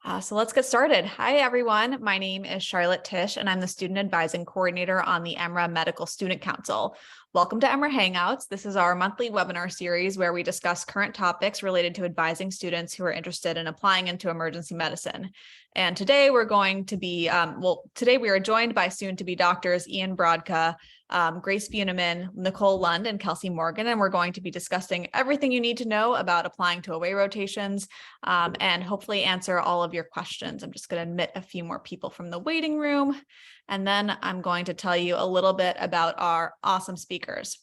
So let's get started. Hi, everyone. My name is Charlotte Tisch, and I'm the Student Advising Coordinator on the EMRA Medical Student Council. Welcome to EMRA Hangouts. This is our monthly webinar series where we discuss current topics related to advising students who are interested in applying into emergency medicine. And today we're going to be, today we are joined by soon-to-be doctors Ian Brodka, Grace Bunemann, Nicole Lund, and Kelsey Morgan, and we're going to be discussing everything you need to know about applying to away rotations and hopefully answer all of your questions. I'm just going to admit a few more people from the waiting room, and then I'm going to tell you a little bit about our awesome speakers.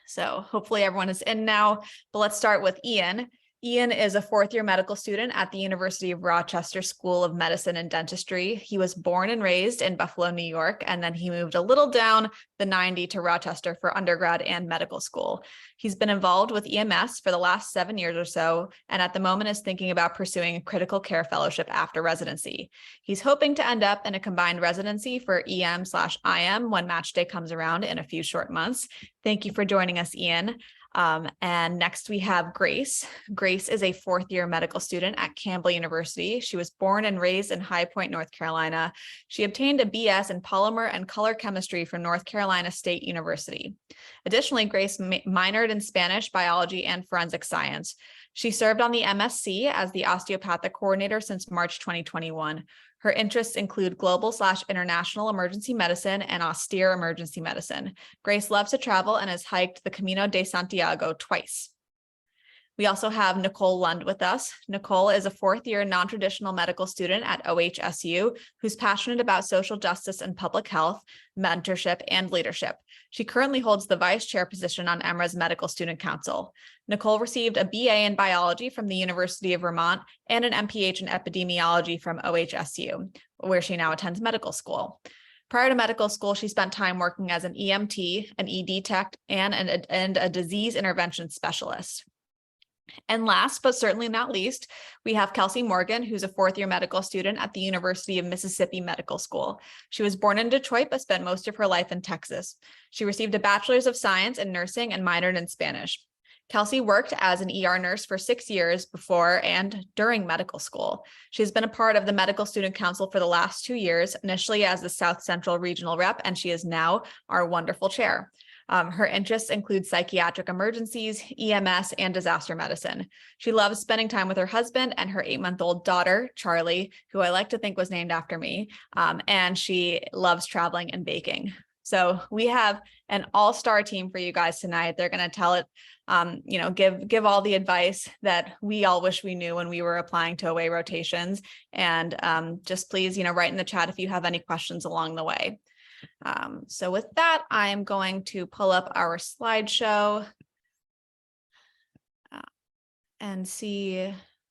So hopefully everyone is in now, but let's start with Ian. Ian is a fourth-year medical student at the University of Rochester School of Medicine and Dentistry. He was born and raised in Buffalo, New York, and then he moved a little down the 90 to Rochester for undergrad and medical school. He's been involved with EMS for the last 7 years or so, and at the moment is thinking about pursuing a critical care fellowship after residency. He's hoping to end up in a combined residency for EM/IM when match day comes around in a few short months. Thank you for joining us, Ian. And next we have Grace. Grace is a fourth-year medical student at Campbell University. She was born and raised in High Point, North Carolina. She obtained a BS in polymer and color chemistry from North Carolina State University. Additionally, Grace minored in Spanish, biology, and forensic science. She served on the MSc as the osteopathic coordinator since March 2021. Her interests include global/international emergency medicine and austere emergency medicine. Grace loves to travel and has hiked the Camino de Santiago twice. We also have Nicole Lund with us. Nicole is a fourth-year non-traditional medical student at OHSU who's passionate about social justice and public health, mentorship, and leadership. She currently holds the vice chair position on EMRA's Medical Student Council. Nicole received a BA in biology from the University of Vermont and an MPH in epidemiology from OHSU, where she now attends medical school. Prior to medical school, she spent time working as an EMT, an ED tech, and a disease intervention specialist. And last, but certainly not least, we have Kelsey Morgan, who's a fourth-year medical student at the University of Mississippi Medical School. She was born in Detroit, but spent most of her life in Texas. She received a bachelor's of science in nursing and minored in Spanish. Kelsey worked as an ER nurse for 6 years before and during medical school. She's been a part of the Medical Student Council for the last 2 years, initially as the South Central Regional Rep, and she is now our wonderful chair. Her interests include psychiatric emergencies, EMS, and disaster medicine. She loves spending time with her husband and her 8-month-old daughter, Charlie, who I like to think was named after me, and she loves traveling and baking. So we have an all-star team for you guys tonight. They're going to tell it, give all the advice that we all wish we knew when we were applying to away rotations. And just please, write in the chat if you have any questions along the way. So with that, I'm going to pull up our slideshow and see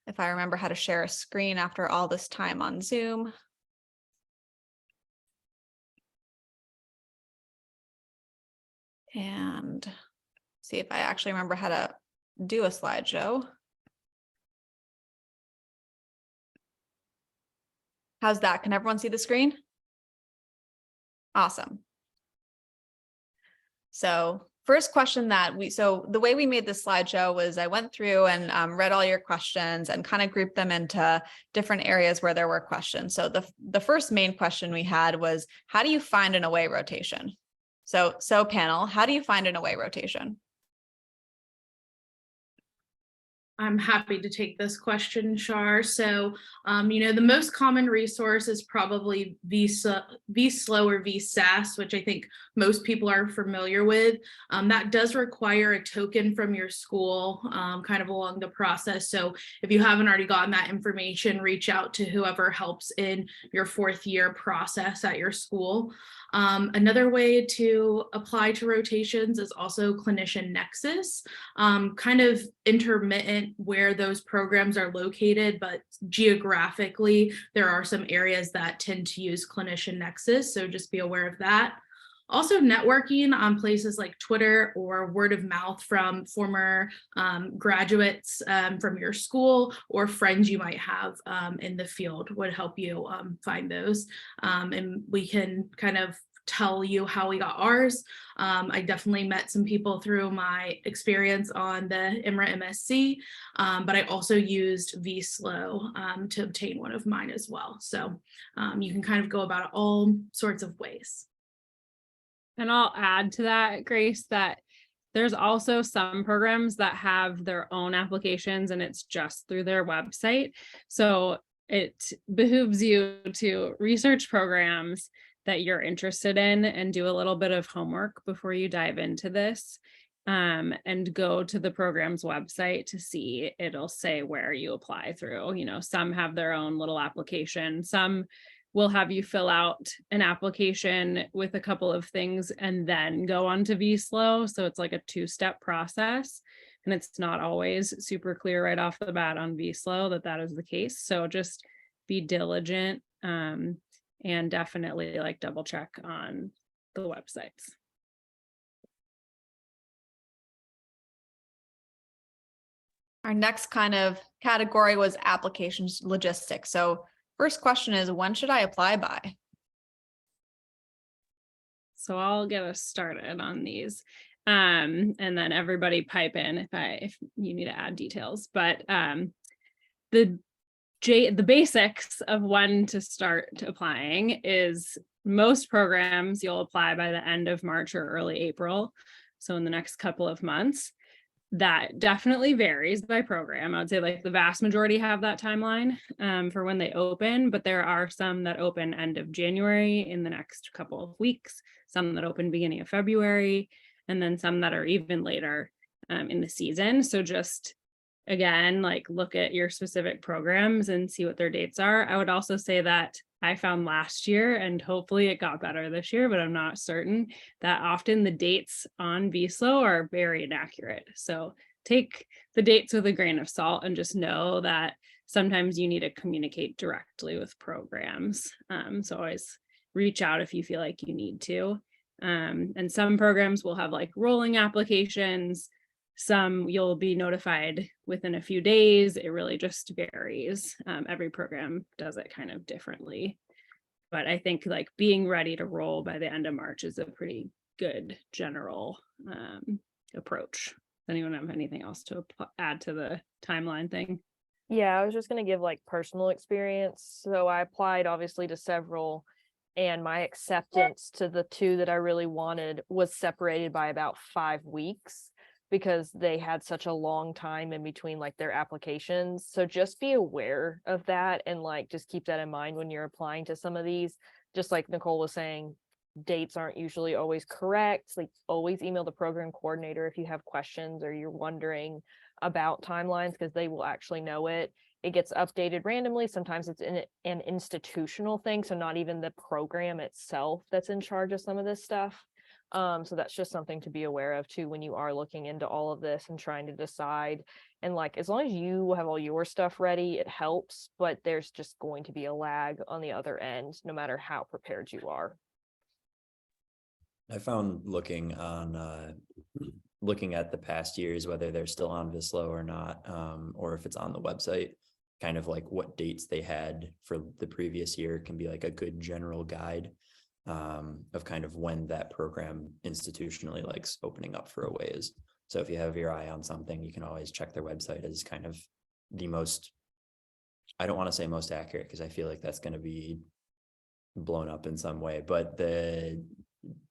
if I remember how to share a screen after all this time on Zoom. And see if I actually remember how to do a slideshow. How's that? Can everyone see the screen? Awesome. So first question so the way we made this slideshow was I went through and read all your questions and kind of grouped them into different areas where there were questions. So the first main question we had was, how do you find an away rotation? So panel, how do you find an away rotation? I'm happy to take this question, Char. So, the most common resource is probably vSLO or vSAS, which I think most people are familiar with. That does require a token from your school kind of along the process. So if you haven't already gotten that information, reach out to whoever helps in your fourth-year process at your school. Another way to apply to rotations is also Clinician Nexus, kind of intermittent where those programs are located, but geographically, there are some areas that tend to use Clinician Nexus, so just be aware of that. Also networking on places like Twitter or word of mouth from former graduates from your school or friends you might have in the field would help you find those. And we can kind of tell you how we got ours. I definitely met some people through my experience on the EMRA MSc, but I also used vSLO to obtain one of mine as well. So you can kind of go about it all sorts of ways. And I'll add to that, Grace, that there's also some programs that have their own applications and it's just through their website. So it behooves you to research programs that you're interested in and do a little bit of homework before you dive into this, and go to the program's website to see. It'll say where you apply through. You know, some have their own little application, some will have you fill out an application with a couple of things and then go on to vSLO. So it's like a two-step process, and it's not always super clear right off the bat on vSLO that that is the case. So just be diligent, and definitely like double check on the websites. Our next kind of category was applications logistics. So first question is, when should I apply by? So I'll get us started on these. And then everybody pipe in if you need to add details. But the basics of when to start applying is most programs you'll apply by the end of March or early April. So in the next couple of months. That definitely varies by program. I would say like the vast majority have that timeline for when they open, but there are some that open end of January in the next couple of weeks, some that open beginning of February, and then some that are even later in the season. So just again, like look at your specific programs and see what their dates are. I would also say that I found last year, and hopefully it got better this year, but I'm not certain, that often the dates on vSLO are very inaccurate. So take the dates with a grain of salt and just know that sometimes you need to communicate directly with programs. So always reach out if you feel like you need to. And some programs will have like rolling applications. Some you'll be notified within a few days. It really just varies. Every program does it kind of differently. But I think like being ready to roll by the end of March is a pretty good general approach. Does anyone have anything else to add to the timeline thing? Yeah, I was just going to give like personal experience. So I applied obviously to several, and my acceptance to the two that I really wanted was separated by about 5 weeks, because they had such a long time in between like their applications. So just be aware of that and like just keep that in mind when you're applying to some of these. Just like Nicole was saying, dates aren't usually always correct. Like always email the program coordinator if you have questions or you're wondering about timelines, because they will actually know it. It gets updated randomly. Sometimes it's in an institutional thing, so not even the program itself that's in charge of some of this stuff. So that's just something to be aware of too when you are looking into all of this and trying to decide. And like, as long as you have all your stuff ready, it helps, but there's just going to be a lag on the other end, no matter how prepared you are. I found looking at the past years, whether they're still on vSLO or not, or if it's on the website, kind of like what dates they had for the previous year can be like a good general guide of kind of when that program institutionally likes opening up for a ways. So if you have your eye on something, you can always check their website as kind of the most, I don't want to say most accurate because I feel like that's going to be blown up in some way, but the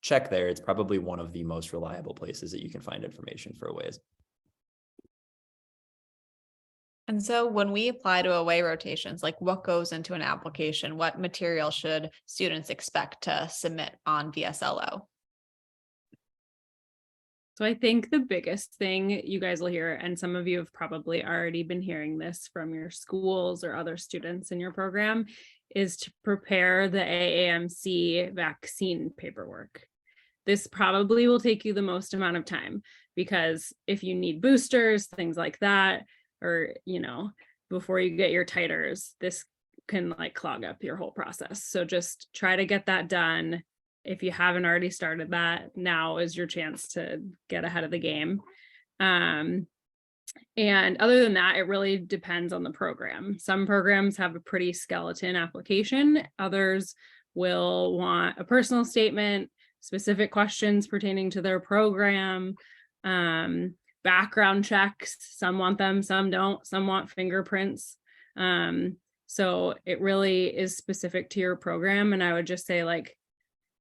check there, it's probably one of the most reliable places that you can find information for a ways. And so when we apply to away rotations, like what goes into an application? What material should students expect to submit on VSLO? So I think the biggest thing you guys will hear, and some of you have probably already been hearing this from your schools or other students in your program, is to prepare the AAMC vaccine paperwork. This probably will take you the most amount of time, because if you need boosters, things like that, or, you know, before you get your titers, this can like clog up your whole process. So just try to get that done. If you haven't already started that, now is your chance to get ahead of the game. And other than that, it really depends on the program. Some programs have a pretty skeleton application. Others will want a personal statement, specific questions pertaining to their program, background checks. Some want them, some don't, some want fingerprints. So it really is specific to your program. And I would just say, like,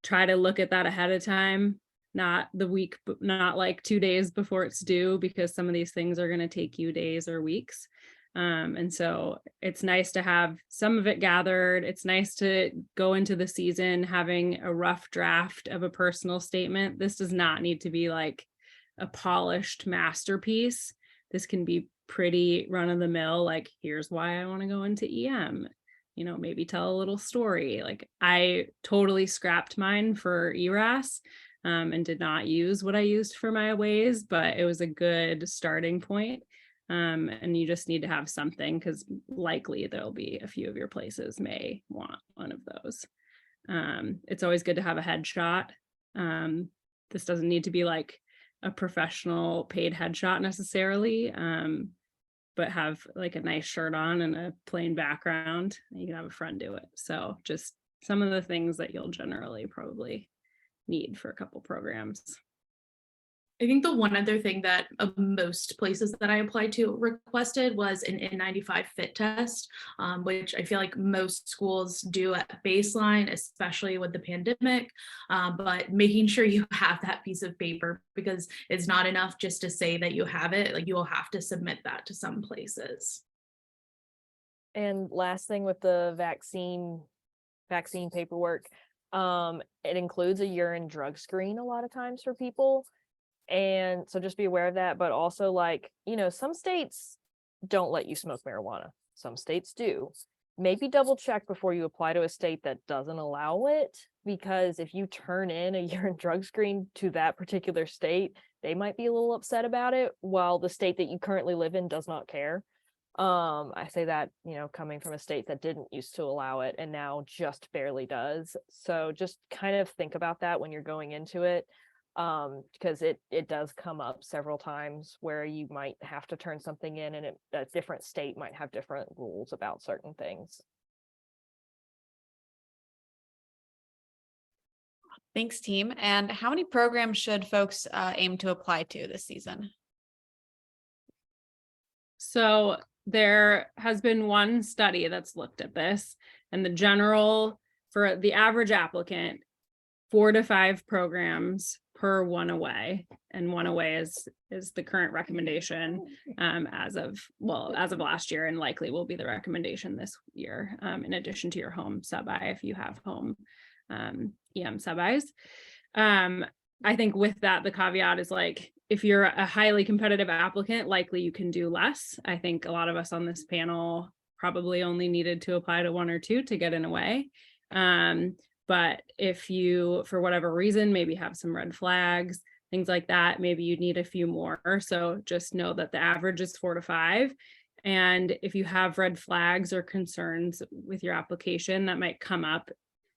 try to look at that ahead of time, not the week, not like 2 days before it's due, because some of these things are going to take you days or weeks. And so it's nice to have some of it gathered. It's nice to go into the season having a rough draft of a personal statement. This does not need to be like a polished masterpiece. This can be pretty run of the mill, like, here's why I want to go into EM, you know, maybe tell a little story. Like, I totally scrapped mine for ERAS and did not use what I used for my aways, but it was a good starting point. And you just need to have something, because likely there'll be a few of your places may want one of those. It's always good to have a headshot. This doesn't need to be like a professional paid headshot necessarily, but have like a nice shirt on and a plain background. You can have a friend do it. So just some of the things that you'll generally probably need for a couple programs. I think the one other thing that most places that I applied to requested was an N95 fit test, which I feel like most schools do at baseline, especially with the pandemic, but making sure you have that piece of paper, because it's not enough just to say that you have it. Like, you will have to submit that to some places. And last thing with the vaccine paperwork, it includes a urine drug screen a lot of times for people. And so just be aware of that. But also, like, you know, some states don't let you smoke marijuana. Some states do. Maybe double check before you apply to a state that doesn't allow it, because if you turn in a urine drug screen to that particular state, they might be a little upset about it, while the state that you currently live in does not care. I say that, you know, coming from a state that didn't used to allow it and now just barely does. So just kind of think about that when you're going into it. Because it does come up several times where you might have to turn something in, and a different state might have different rules about certain things. Thanks, team. And how many programs should folks aim to apply to this season? So there has been one study that's looked at this, and the general, for the average applicant, 4 to 5 programs per one away, and one away is the current recommendation as of last year, and likely will be the recommendation this year, in addition to your home sub-I if you have home EM sub-Is. I think with that, the caveat is, like, if you're a highly competitive applicant, likely you can do less. I think a lot of us on this panel probably only needed to apply to 1 or 2 to get an away. But if you, for whatever reason, maybe have some red flags, things like that, maybe you need a few more. So just know that the average is 4 to 5. And if you have red flags or concerns with your application, that might come up.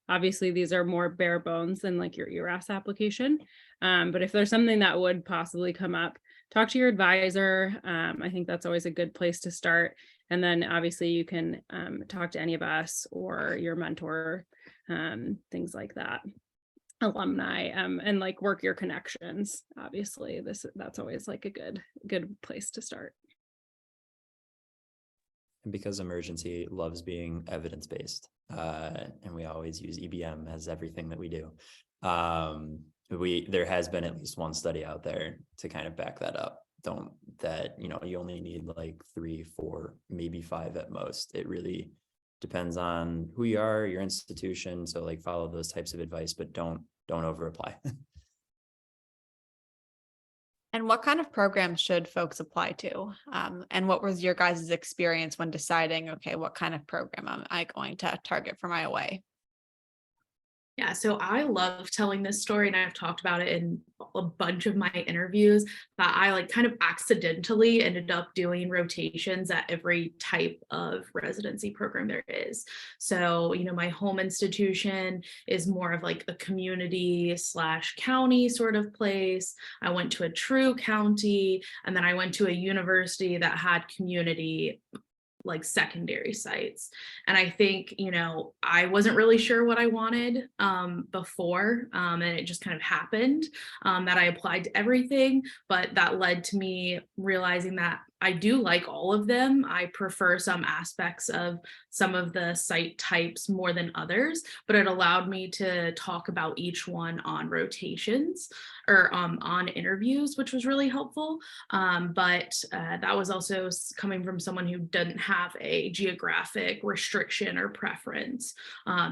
Obviously, these are more bare bones than like your ERAS application. But if there's something that would possibly come up, talk to your advisor. I think that's always a good place to start. And then obviously you can talk to any of us or your mentor, things like that, alumni, and like work your connections. Obviously, that's always like a good place to start. And because emergency loves being evidence-based, and we always use EBM as everything that we do, there has been at least one study out there to kind of back that up. You only need like 3, 4, maybe 5 at most. It really depends on who you are, your institution. So like follow those types of advice, but don't over apply. And what kind of programs should folks apply to? And what was your guys' experience when deciding, okay, what kind of program am I going to target for my away? Yeah, so I love telling this story, and I've talked about it in a bunch of my interviews, that I like kind of accidentally ended up doing rotations at every type of residency program there is. So, you know, my home institution is more of like a community / county sort of place. I went to a true county, and then I went to a university that had community like secondary sites. And I think, you know, I wasn't really sure what I wanted before, and it just kind of happened that I applied to everything, but that led to me realizing that I do like all of them. I prefer some aspects of some of the site types more than others, but it allowed me to talk about each one on rotations or on interviews, which was really helpful. But that was also coming from someone who doesn't have a geographic restriction or preference.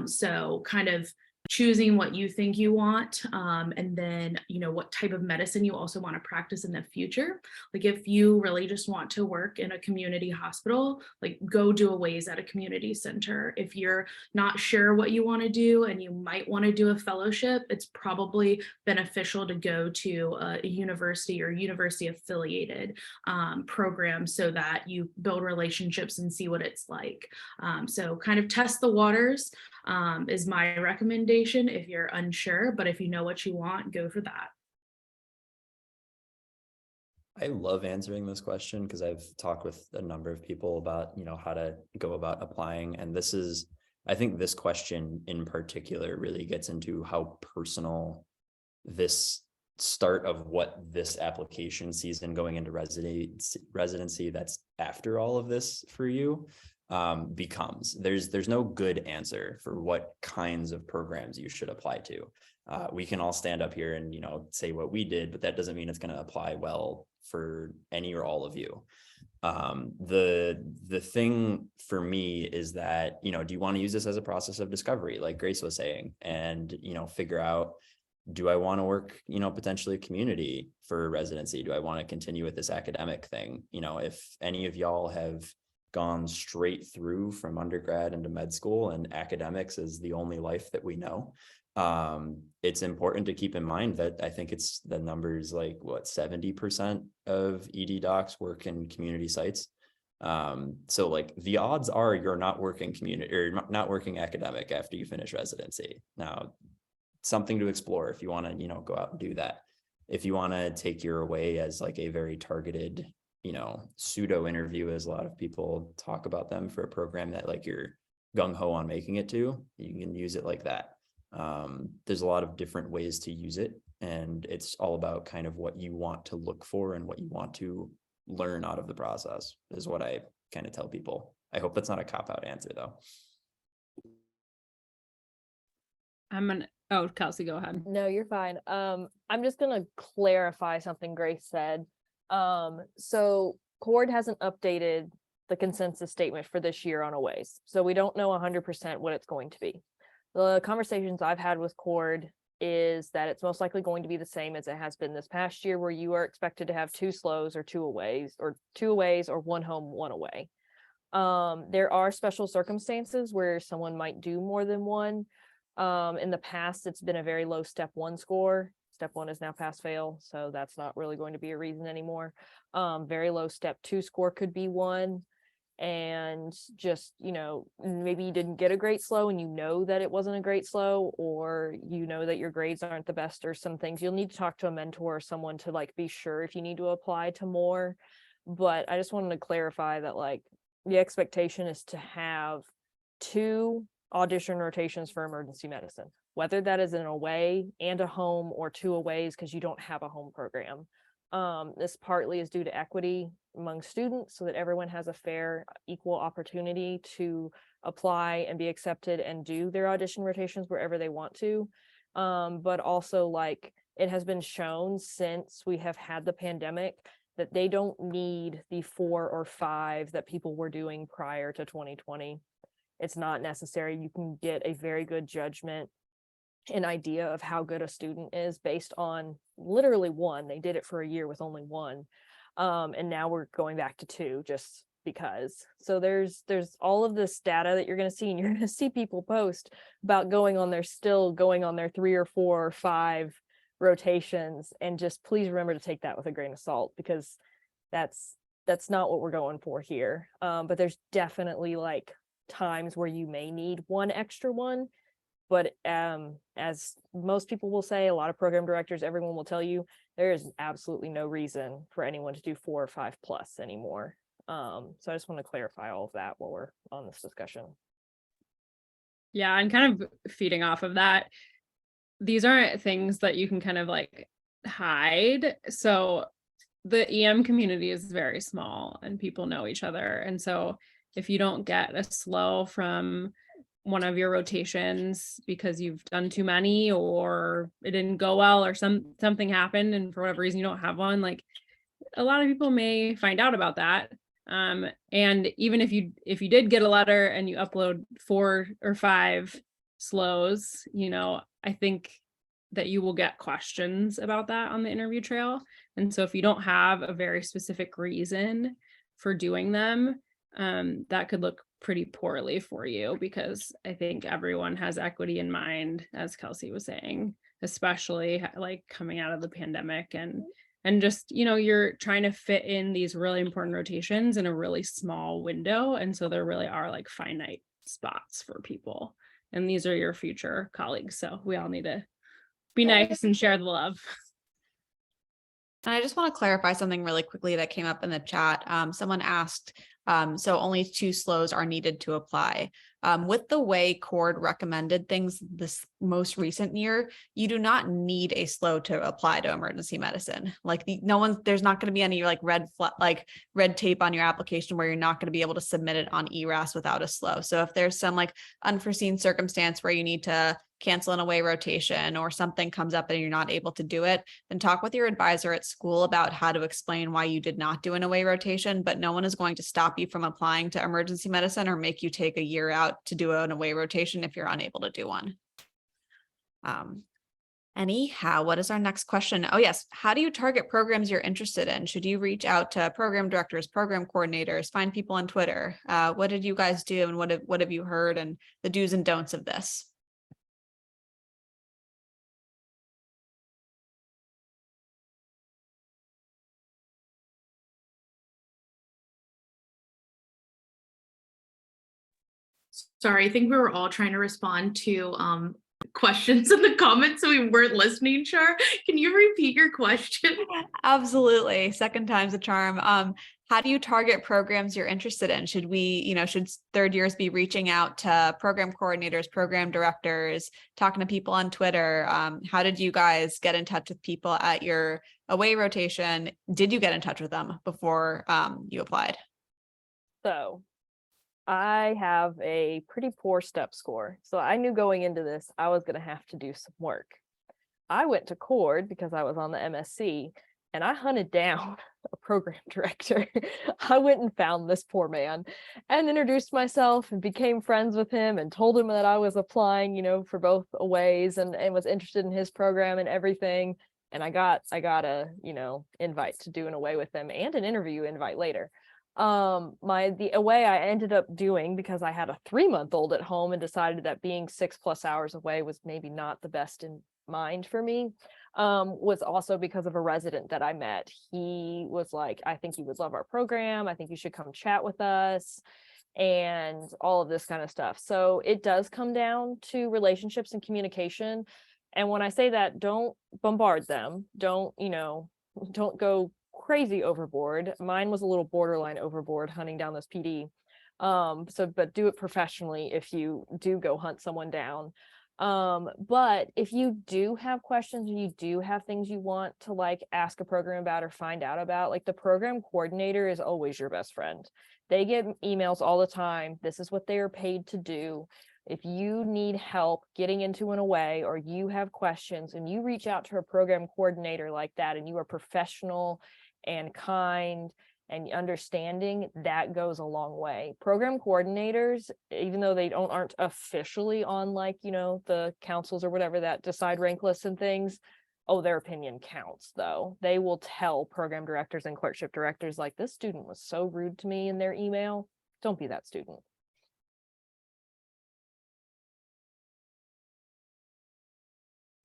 So kind of choosing what you think you want, and then, you know, what type of medicine you also want to practice in the future. Like if you really just want to work in a community hospital, like go do a ways at a community center. If you're not sure what you want to do and you might want to do a fellowship, it's probably beneficial to go to a university or university affiliated program so that you build relationships and see what it's like. So kind of test the waters is my recommendation if you're unsure, but if you know what you want, go for that. I love answering this question because I've talked with a number of people about, you know, how to go about applying. And this is, I think this question in particular really gets into how personal this start of what this application season going into residency that's after all of this for you becomes. There's no good answer for what kinds of programs you should apply to. We can all stand up here and, you know, say what we did, but that doesn't mean it's going to apply well for any or all of you. The thing for me is that, you know, do you want to use this as a process of discovery, like Grace was saying, and, you know, figure out, do I want to work, you know, potentially community for residency? Do I want to continue with this academic thing? You know, if any of y'all have gone straight through from undergrad into med school and academics is the only life that we know, it's important to keep in mind that I think it's the numbers like what 70% of ED docs work in community sites. So like the odds are you're not working community or not working academic after you finish residency. Now, something to explore if you want to, you know, go out and do that. If you want to take your away as like a very targeted, you know, pseudo interview, as a lot of people talk about them for a program that like you're gung-ho on making it to, you can use it like that. There's a lot of different ways to use it, and it's all about kind of what you want to look for and what you want to learn out of the process is what I kind of tell people. I hope that's not a cop-out answer though. Oh, Kelsey, go ahead. No, you're fine. I'm just gonna clarify something Grace said. So CORD hasn't updated the consensus statement for this year on AWAYS. So we don't know 100% what it's going to be. The conversations I've had with CORD is that it's most likely going to be the same as it has been this past year, where you are expected to have 2 slows or 2 aways, or 1 home, 1 away. There are special circumstances where someone might do more than one. In the past, it's been a very low step 1 score. Step 1 is now pass fail, so that's not really going to be a reason anymore. Very low step 2 score could be one. And just, you know, maybe you didn't get a great slow and you know that it wasn't a great slow, or you know that your grades aren't the best, or some things you'll need to talk to a mentor or someone to like be sure if you need to apply to more. But I just wanted to clarify that like the expectation is to have 2 audition rotations for emergency medicine, whether that is an away and a home or 2 aways because you don't have a home program. This partly is due to equity among students so that everyone has a fair, equal opportunity to apply and be accepted and do their audition rotations wherever they want to. But also, like, it has been shown since we have had the pandemic that they don't need the 4 or 5 that people were doing prior to 2020. It's not necessary. You can get a very good judgment, an idea of how good a student is based on literally 1. They did it for a year with only 1. And now we're going back to 2 just because. So there's all of this data that you're going to see, and you're going to see people post about going on their 3 or 4 or 5 rotations. And just please remember to take that with a grain of salt, because that's not what we're going for here. But there's definitely like times where you may need 1 extra one. But as most people will say, a lot of program directors, everyone will tell you, there is absolutely no reason for anyone to do 4 or 5 plus anymore. So I just want to clarify all of that while we're on this discussion. Yeah, and kind of feeding off of that, these aren't things that you can kind of like hide. So the EM community is very small and people know each other. And so if you don't get a slow from one of your rotations because you've done too many or it didn't go well or something happened and for whatever reason you don't have one, like a lot of people may find out about that. And even if you did get a letter and you upload 4 or 5 slows, you know, I think that you will get questions about that on the interview trail. And so if you don't have a very specific reason for doing them, that could look pretty poorly for you, because I think everyone has equity in mind, as Kelsey was saying, especially like coming out of the pandemic and just, you know, you're trying to fit in these really important rotations in a really small window. And so there really are like finite spots for people. And these are your future colleagues. So we all need to be nice and share the love. And I just want to clarify something really quickly that came up in the chat. Someone asked, so only 2 slows are needed to apply. With the way Cord recommended things this most recent year, you do not need a slow to apply to emergency medicine. Like there's not going to be any like red tape on your application where you're not going to be able to submit it on ERAS without a slow. So if there's some like unforeseen circumstance where you need to cancel an away rotation or something comes up and you're not able to do it, then talk with your advisor at school about how to explain why you did not do an away rotation, but no one is going to stop you from applying to emergency medicine or make you take a year out to do an away rotation if you're unable to do one. Anyhow, what is our next question? Oh yes, how do you target programs you're interested in? Should you reach out to program directors, program coordinators, find people on Twitter? What did you guys do and what have you heard and the do's and don'ts of this? Sorry, I think we were all trying to respond to questions in the comments, so we weren't listening. Char, can you repeat your question? Absolutely. Second time's a charm. How do you target programs you're interested in? Should third years be reaching out to program coordinators, program directors, talking to people on Twitter? How did you guys get in touch with people at your away rotation? Did you get in touch with them before you applied? So I have a pretty poor step score. So I knew going into this, I was going to have to do some work. I went to Cord because I was on the MSc and I hunted down a program director. I went and found this poor man and introduced myself and became friends with him and told him that I was applying, you know, for both aways and was interested in his program and everything. And I got a, you know, invite to do an away with him and an interview invite later. The away I ended up doing because I had a 3-month-old at home and decided that being 6+ hours away was maybe not the best in mind for me, was also because of a resident that I met. He was like, I think you would love our program. I think you should come chat with us and all of this kind of stuff. So it does come down to relationships and communication. And when I say that, don't bombard them. Don't go crazy overboard. Mine was a little borderline overboard hunting down this PD. But do it professionally if you do go hunt someone down. But if you do have questions, you do have things you want to like ask a program about or find out about, like the program coordinator is always your best friend. They get emails all the time. This is what they are paid to do. If you need help getting into an away or you have questions and you reach out to a program coordinator like that and you are professional and kind and understanding, that goes a long way. Program coordinators, even though they aren't officially on like, you know, the councils or whatever that decide rank lists and things, their opinion counts though. They will tell program directors and clerkship directors like, this student was so rude to me in their email. Don't be that student.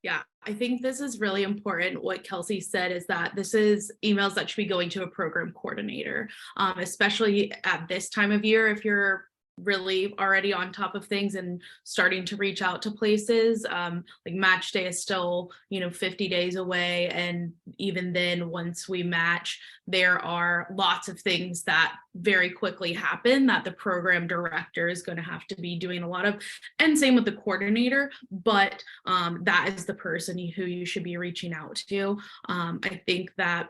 Yeah, I think this is really important. What Kelsey said is that this is emails that should be going to a program coordinator, especially at this time of year. If you're really already on top of things and starting to reach out to places. Like match day is still, 50 days away. And even then, once we match, there are lots of things that very quickly happen that the program director is going to have to be doing a lot of, and same with the coordinator, but that is the person who you should be reaching out to. I think that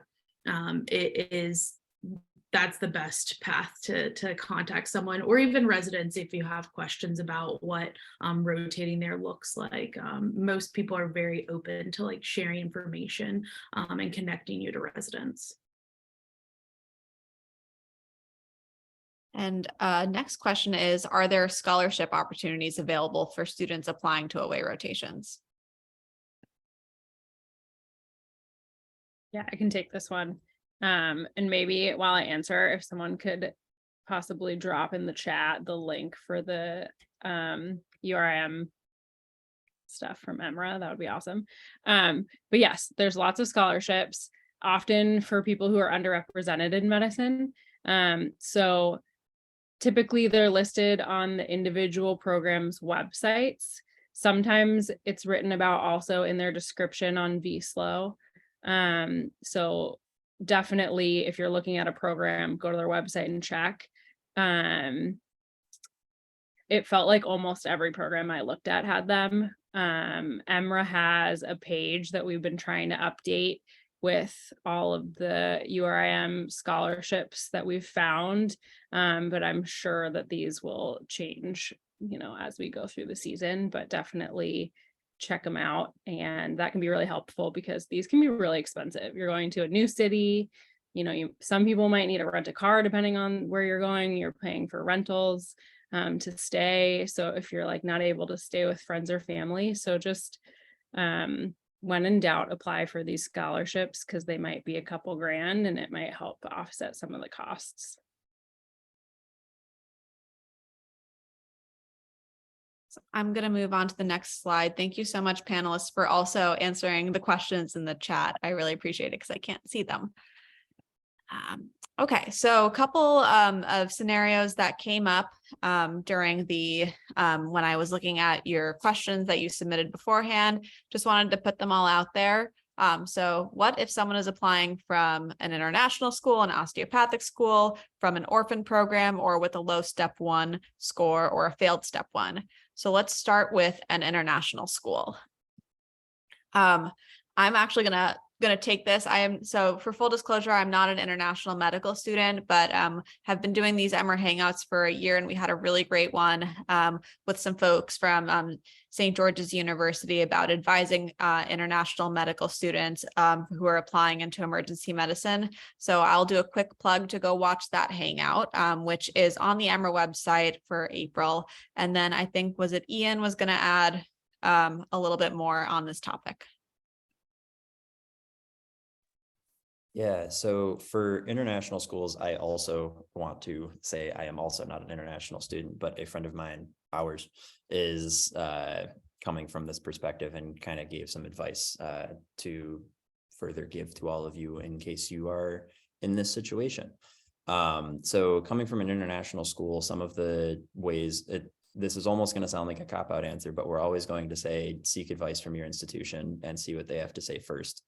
that's the best path to contact someone, or even residents if you have questions about what rotating there looks like. Most people are very open to like sharing information and connecting you to residents. And next question is, are there scholarship opportunities available for students applying to away rotations? Yeah, I can take this one. And maybe while I answer, if someone could possibly drop in the chat the link for the URM stuff from EMRA, that would be awesome. But yes, there's lots of scholarships, often for people who are underrepresented in medicine. So typically they're listed on the individual programs' websites. Sometimes it's written about also in their description on VSLO. So definitely, if you're looking at a program, go to their website and check. It felt like almost every program I looked at had them. EMRA has a page that we've been trying to update with all of the URIM scholarships that we've found. But I'm sure that these will change, as we go through the season, but definitely check them out. And that can be really helpful because these can be really expensive. You're going to a new city, some people might need to rent a car depending on where you're going. You're paying for rentals to stay. So if you're like not able to stay with friends or family, so just when in doubt, apply for these scholarships because they might be a couple grand and it might help offset some of the costs. I'm going to move on to the next slide. Thank you so much, panelists, for also answering the questions in the chat. I really appreciate it because I can't see them. Okay, so a couple of scenarios that came up during the when I was looking at your questions that you submitted beforehand. Just wanted to put them all out there. So what if someone is applying from an international school, an osteopathic school, from an orphan program, or with a low step 1 score or a failed step 1? So let's start with an international school. I'm actually gonna take this. So for full disclosure, I'm not an international medical student, but have been doing these EMRA Hangouts for a year, and we had a really great one with some folks from St. George's University about advising international medical students who are applying into emergency medicine. So I'll do a quick plug to go watch that Hangout, which is on the EMRA website for April. And then I think, was it Ian was going to add a little bit more on this topic? Yeah, so for international schools, I also want to say I am also not an international student, but a friend of mine, ours, is coming from this perspective and kind of gave some advice to further give to all of you in case you are in this situation. So coming from an international school, some of the ways this is almost going to sound like a cop-out answer, but we're always going to say seek advice from your institution and see what they have to say first.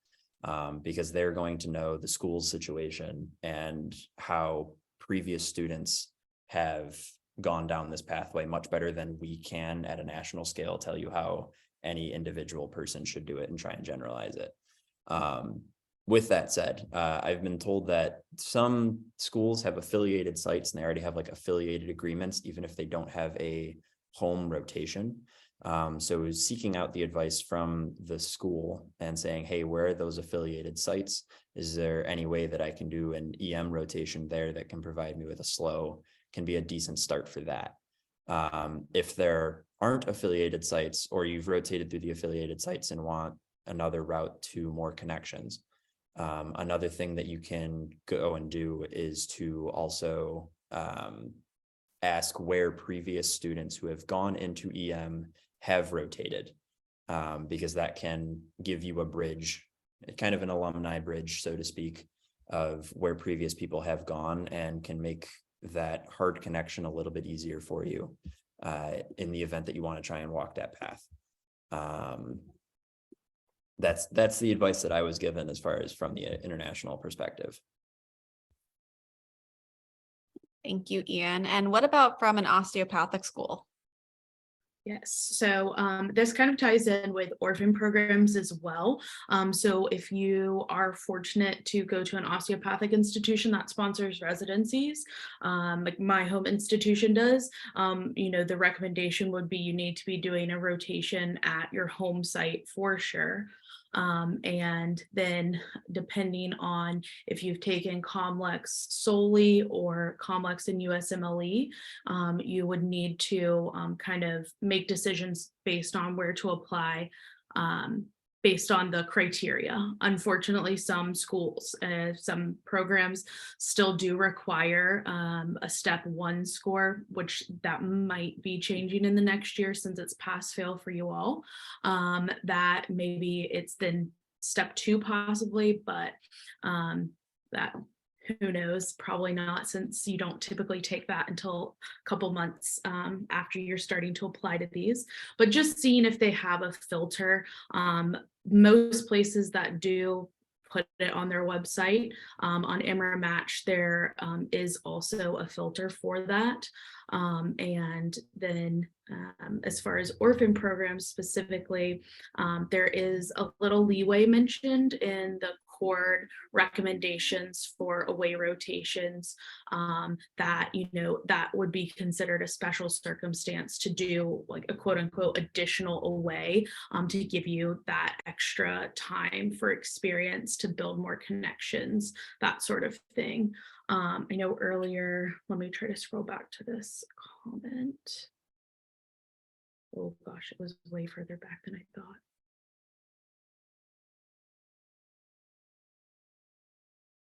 Because they're going to know the school's situation and how previous students have gone down this pathway much better than we can at a national scale tell you how any individual person should do it and try and generalize it. With that said, I've been told that some schools have affiliated sites and they already have like affiliated agreements, even if they don't have a home rotation. So seeking out the advice from the school and saying, hey, where are those affiliated sites? Is there any way that I can do an EM rotation there that can provide me with a slow, can be a decent start for that. If there aren't affiliated sites, or you've rotated through the affiliated sites and want another route to more connections, another thing that you can go and do is to also ask where previous students who have gone into EM have rotated, because that can give you a bridge, kind of an alumni bridge, so to speak, of where previous people have gone and can make that hard connection a little bit easier for you in the event that you want to try and walk that path. That's the advice that I was given as far as from the international perspective. Thank you, Ian. And what about from an osteopathic school? Yes, so this kind of ties in with orphan programs as well. So if you are fortunate to go to an osteopathic institution that sponsors residencies, like my home institution does, the recommendation would be you need to be doing a rotation at your home site for sure. And then depending on if you've taken COMLEX solely or COMLEX and USMLE, you would need to kind of make decisions based on where to apply based on the criteria. Unfortunately, some schools, some programs still do require a step 1 score, which that might be changing in the next year since it's pass fail for you all. That maybe it's then step 2 possibly, but that who knows, probably not, since you don't typically take that until a couple months after you're starting to apply to these. But just seeing if they have a filter. Most places that do put it on their website, on EMRA Match, there is also a filter for that. And then as far as orphan programs specifically, there is a little leeway mentioned in the cord recommendations for away rotations, that that would be considered a special circumstance to do like a quote unquote additional away, to give you that extra time for experience to build more connections, that sort of thing. I know earlier, let me try to scroll back to this comment. Oh gosh, it was way further back than I thought.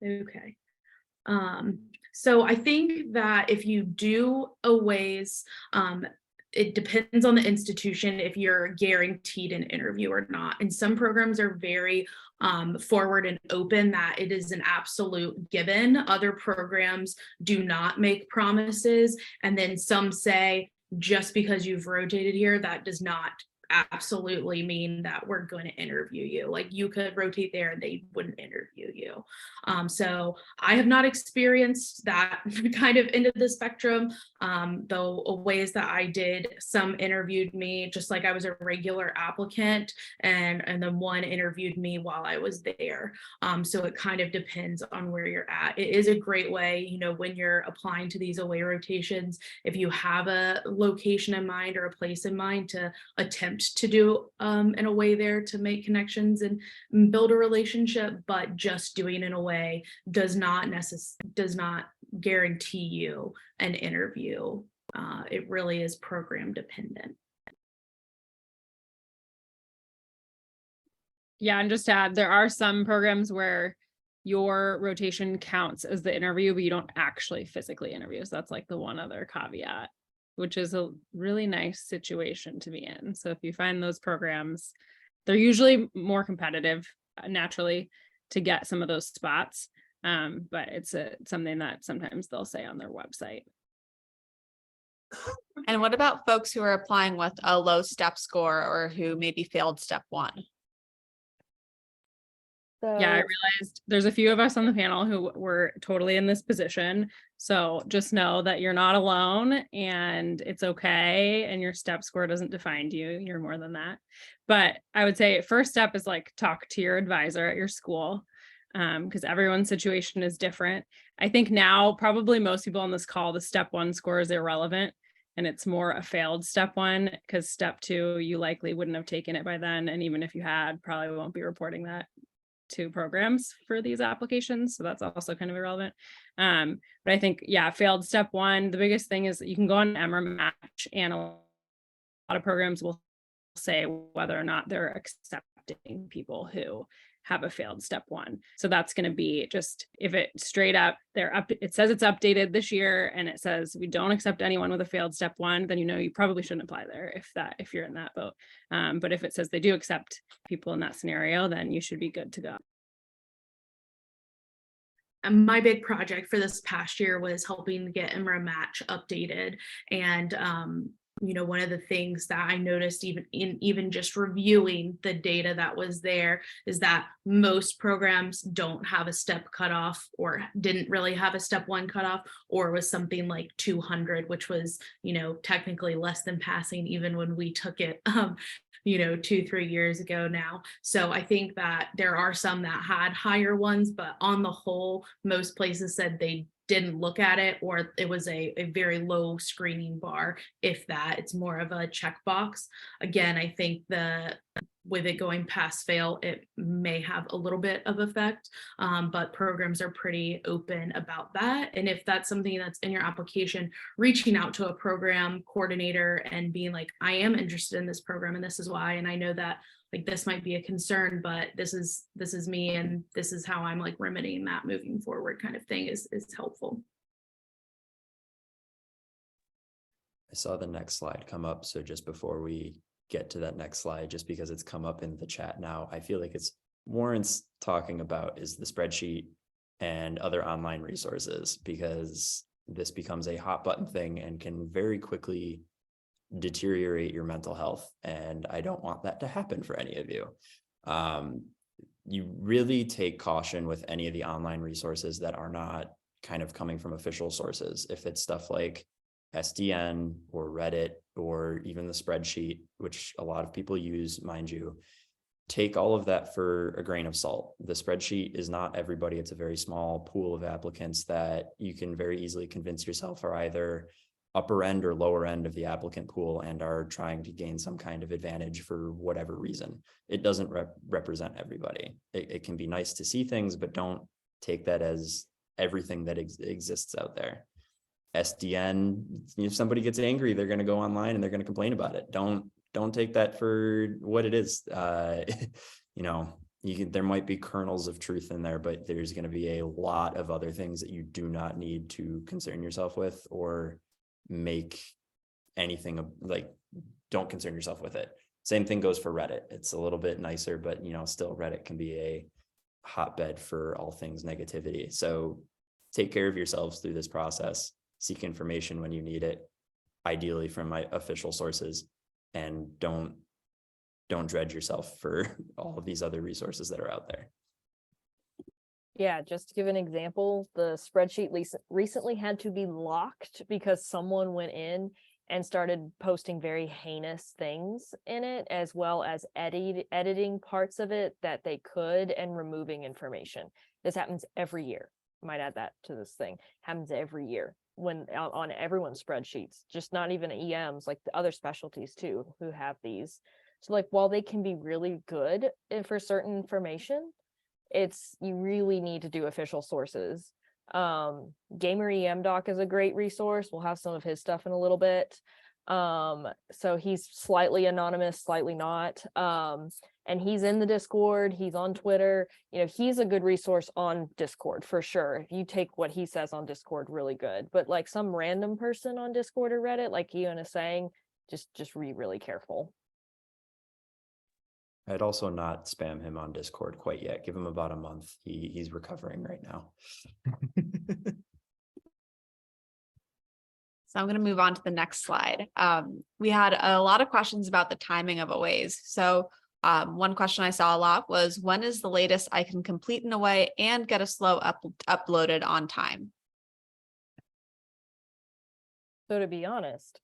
Okay. So I think that if you do aways, it depends on the institution if you're guaranteed an interview or not. And some programs are very forward and open that it is an absolute given. Other programs do not make promises. And then some say, just because you've rotated here, that does not absolutely mean that we're going to interview you. Like you could rotate there and they wouldn't interview you. So I have not experienced that kind of end of the spectrum. Though ways that I did, some interviewed me just like I was a regular applicant, and then one interviewed me while I was there. So it kind of depends on where you're at. It is a great way, when you're applying to these away rotations, if you have a location in mind or a place in mind, to attempt to do an away there to make connections and build a relationship. But just doing an away does not guarantee you an interview. It really is program dependent. Yeah, and just to add, there are some programs where your rotation counts as the interview, but you don't actually physically interview. So that's like the one other caveat, which is a really nice situation to be in. So if you find those programs, they're usually more competitive naturally to get some of those spots. But it's something that sometimes they'll say on their website. And what about folks who are applying with a low step score or who maybe failed step 1? Yeah, I realized there's a few of us on the panel who were totally in this position. So just know that you're not alone and it's okay. And your step score doesn't define you. You're more than that. But I would say first step is like talk to your advisor at your school, because everyone's situation is different. I think now probably most people on this call, the step 1 score is irrelevant. And it's more a failed step 1, because step 2, you likely wouldn't have taken it by then. And even if you had, probably won't be reporting that to programs for these applications. So that's also kind of irrelevant. But I think, yeah, failed step 1, the biggest thing is that you can go on EMRA Match, and a lot of programs will say whether or not they're accepting people who have a failed step 1. So that's going to be just, if it straight up, it says it's updated this year and it says we don't accept anyone with a failed step 1, then you probably shouldn't apply there if you're in that boat. But if it says they do accept people in that scenario, then you should be good to go. and my big project for this past year was helping to get EMRA match updated. And one of the things that I noticed even just reviewing the data that was there is that most programs don't have a step cutoff, or didn't really have a step 1 cutoff, or was something like 200, which was, technically less than passing even when we took it 2-3 years ago now. So I think that there are some that had higher ones, but on the whole, most places said they didn't look at it, or it was a very low screening bar, if that. It's more of a checkbox. Again, I think with it going pass fail, it may have a little bit of effect, but programs are pretty open about that. And if that's something that's in your application, reaching out to a program coordinator and being like, I am interested in this program and this is why, and I know that like this might be a concern, but this is me and this is how I'm like remedying that moving forward, kind of thing is helpful. I saw the next slide come up. So just before we get to that next slide, just because it's come up in the chat now, I feel like it's warrants talking about is the spreadsheet and other online resources, because this becomes a hot button thing and can very quickly deteriorate your mental health. And I don't want that to happen for any of you. You really take caution with any of the online resources that are not kind of coming from official sources. If it's stuff like SDN or Reddit or even the spreadsheet, which a lot of people use, mind you, take all of that for a grain of salt. The spreadsheet is not everybody. It's a very small pool of applicants that you can very easily convince yourself are either upper end or lower end of the applicant pool and are trying to gain some kind of advantage for whatever reason. It doesn't represent everybody. It can be nice to see things, but don't take that as everything that exists out there. SDN, if somebody gets angry, they're going to go online and they're going to complain about it. Don't take that for what it is. There might be kernels of truth in there, but there's going to be a lot of other things that you do not need to concern yourself with or make anything like, don't concern yourself with it. Same thing goes for Reddit. It's a little bit nicer, but still Reddit can be a hotbed for all things negativity. So take care of yourselves through this process. Seek information when you need it, ideally from my official sources, and don't dredge yourself for all of these other resources that are out there. Yeah, just to give an example, the spreadsheet recently had to be locked because someone went in and started posting very heinous things in it, as well as editing parts of it that they could and removing information. This happens every year. I might add that to this thing. Happens every year when on everyone's spreadsheets, just not even EMs, like the other specialties too, who have these. So like, while they can be really good for certain information, you really need to do official sources. Gamer EM Doc is a great resource. We'll have some of his stuff in a little bit. So he's slightly anonymous, slightly not. And he's in the Discord, he's on Twitter. He's a good resource on Discord for sure. If you take what he says on Discord, really good. But like some random person on Discord or Reddit, like Ian is saying, just be really careful. I'd also not spam him on Discord quite yet. Give him about a month. He's recovering right now. So I'm going to move on to the next slide. We had a lot of questions about the timing of OAs. So one question I saw a lot was, when is the latest I can complete an OA and get a slow uploaded on time? So to be honest,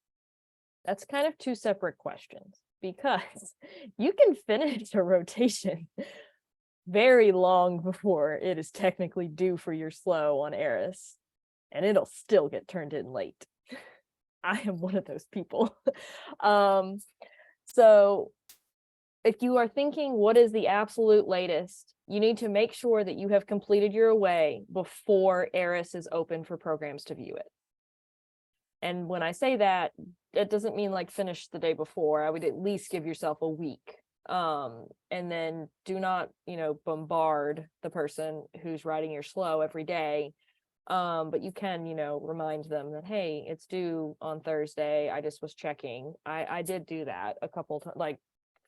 that's kind of two separate questions, because you can finish a rotation very long before it is technically due for your slow on ERAS, and it'll still get turned in late. I am one of those people. So if you are thinking, what is the absolute latest, you need to make sure that you have completed your OA before ERAS is open for programs to view it. And when I say that, it doesn't mean like finish the day before. I would at least give yourself a week. And then do not, bombard the person who's writing your slow every day. But you can, remind them that, hey, it's due on Thursday. I just was checking. I did do that a couple times, like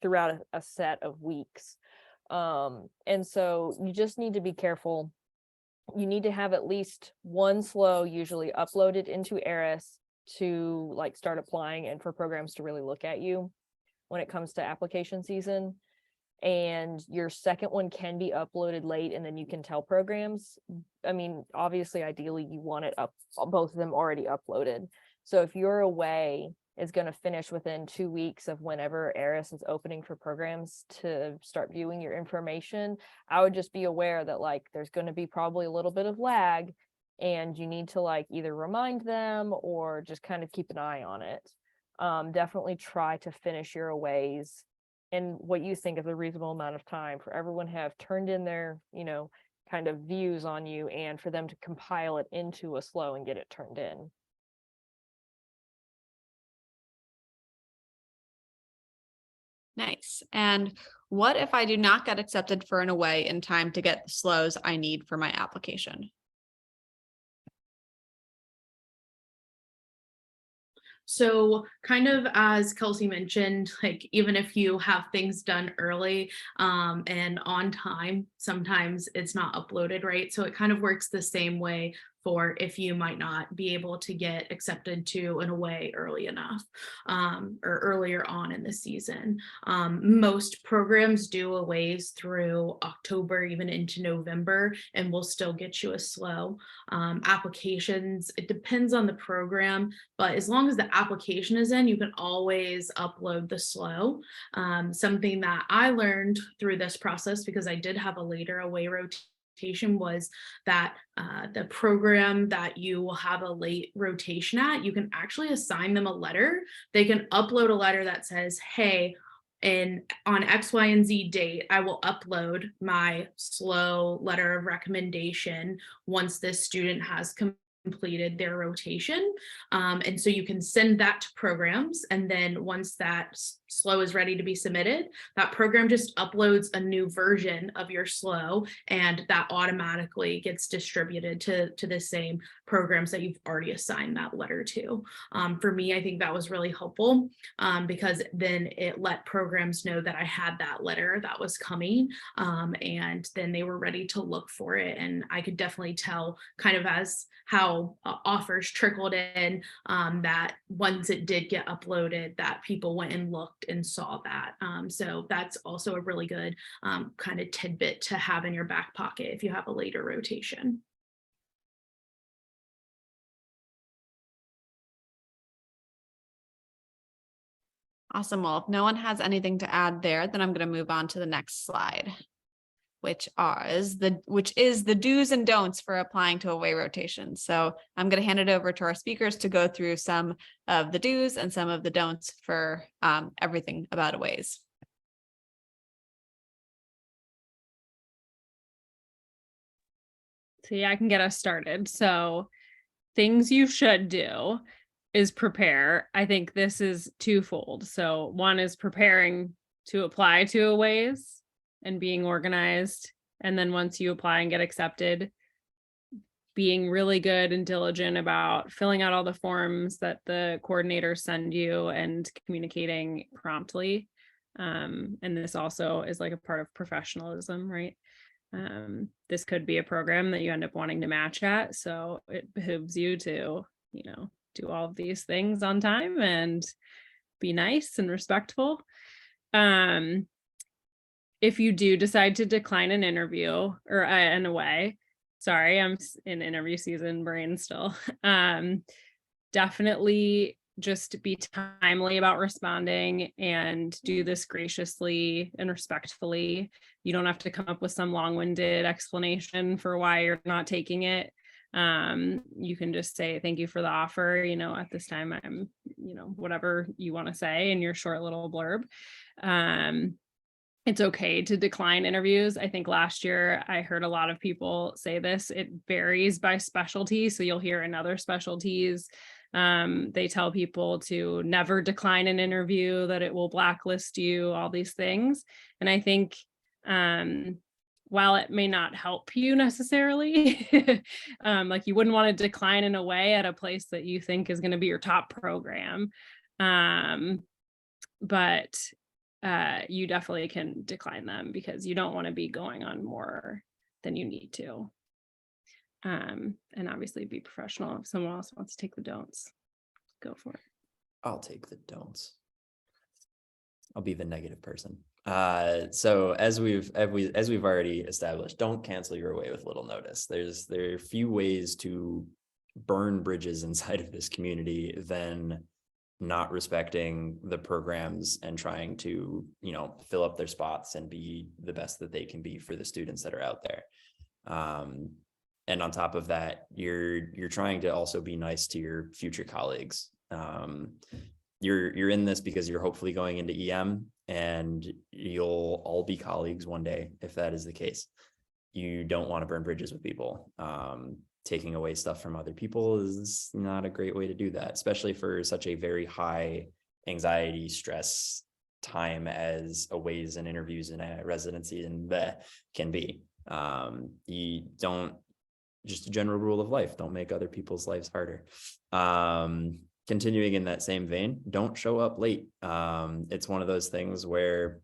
throughout a set of weeks. And so you just need to be careful you need to have at least one SLO usually uploaded into ERAS to like start applying and for programs to really look at you when it comes to application season. And your second one can be uploaded late, and then you can tell programs. I mean, obviously, ideally, you want it up, both of them already uploaded. So if your away is going to finish within 2 weeks of whenever ERAS is opening for programs to start viewing your information, I would just be aware that like there's going to be probably a little bit of lag, and you need to like either remind them or just kind of keep an eye on it. Definitely try to finish your aways and what you think is a reasonable amount of time for everyone to have turned in their, kind of views on you, and for them to compile it into a SLO and get it turned in. Nice. And what if I do not get accepted for an away in time to get the SLOs I need for my application? So kind of as Kelsey mentioned, like even if you have things done early and on time, sometimes it's not uploaded, right? So it kind of works the same way for if you might not be able to get accepted to an away early enough or earlier on in the season. Most programs do aways through October, even into November, and will still get you a SLO. Applications, it depends on the program, but as long as the application is in, you can always upload the SLO. Something that I learned through this process, because I did have a later away rotation, was that the program that you will have a late rotation at, you can actually assign them a letter. They can upload a letter that says, hey, and on X, Y, and Z date, I will upload my SLO letter of recommendation once this student has completed their rotation. And so you can send that to programs. And then once that SLO is ready to be submitted, that program just uploads a new version of your SLO, and that automatically gets distributed to the same programs that you've already assigned that letter to. For me, I think that was really helpful because then it let programs know that I had that letter that was coming, and then they were ready to look for it. And I could definitely tell kind of as how offers trickled in, that once it did get uploaded, that people went and looked and saw that. So that's also a really good kind of tidbit to have in your back pocket if you have a later rotation. Awesome. Well, if no one has anything to add there, then I'm going to move on to the next slide, which is the do's and don'ts for applying to away rotations. So I'm going to hand it over to our speakers to go through some of the do's and some of the don'ts for everything about aways. So yeah, I can get us started. So things you should do is prepare. I think this is twofold. So one is preparing to apply to aways and being organized. And then once you apply and get accepted, being really good and diligent about filling out all the forms that the coordinators send you and communicating promptly. And this also is like a part of professionalism, right? This could be a program that you end up wanting to match at. So it behooves you to, do all of these things on time and be nice and respectful. If you do decide to decline an interview or an away, sorry, I'm in interview season brain still. Definitely just be timely about responding and do this graciously and respectfully. You don't have to come up with some long-winded explanation for why you're not taking it. You can just say, thank you for the offer. At this time, I'm, whatever you want to say in your short little blurb. It's okay to decline interviews. I think last year I heard a lot of people say this. It varies by specialty. So you'll hear in other specialties, they tell people to never decline an interview, that it will blacklist you, all these things. And I think while it may not help you necessarily, like you wouldn't want to decline in a way at a place that you think is going to be your top program. But you definitely can decline them because you don't want to be going on more than you need to. And obviously be professional. If someone else wants to take the don'ts, go for it. I'll take the don'ts. I'll be the negative person. So as we've already established, don't cancel your away with little notice. There are few ways to burn bridges inside of this community than not respecting the programs and trying to, fill up their spots and be the best that they can be for the students that are out there. And on top of that, you're trying to also be nice to your future colleagues. You're in this because you're hopefully going into EM, and you'll all be colleagues one day if that is the case. You don't want to burn bridges with people. Taking away stuff from other people is not a great way to do that, especially for such a very high anxiety, stress time as aways and interviews and residency and that can be. You don't, just a general rule of life, don't make other people's lives harder. Continuing in that same vein, don't show up late. It's one of those things where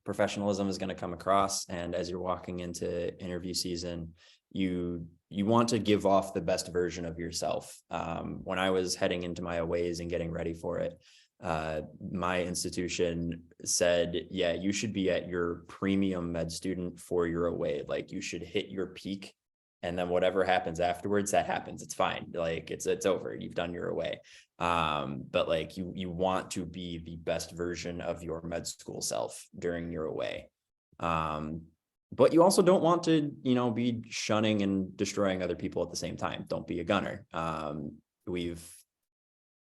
professionalism is going to come across, and as you're walking into interview season, you want to give off the best version of yourself. When I was heading into my aways and getting ready for it, my institution said, yeah, you should be at your premium med student for your away. Like, you should hit your peak, and then whatever happens afterwards, that happens. It's fine. Like, it's over. You've done your away. But like, you want to be the best version of your med school self during your away. But you also don't want to, be shunning and destroying other people at the same time. Don't be a gunner. We've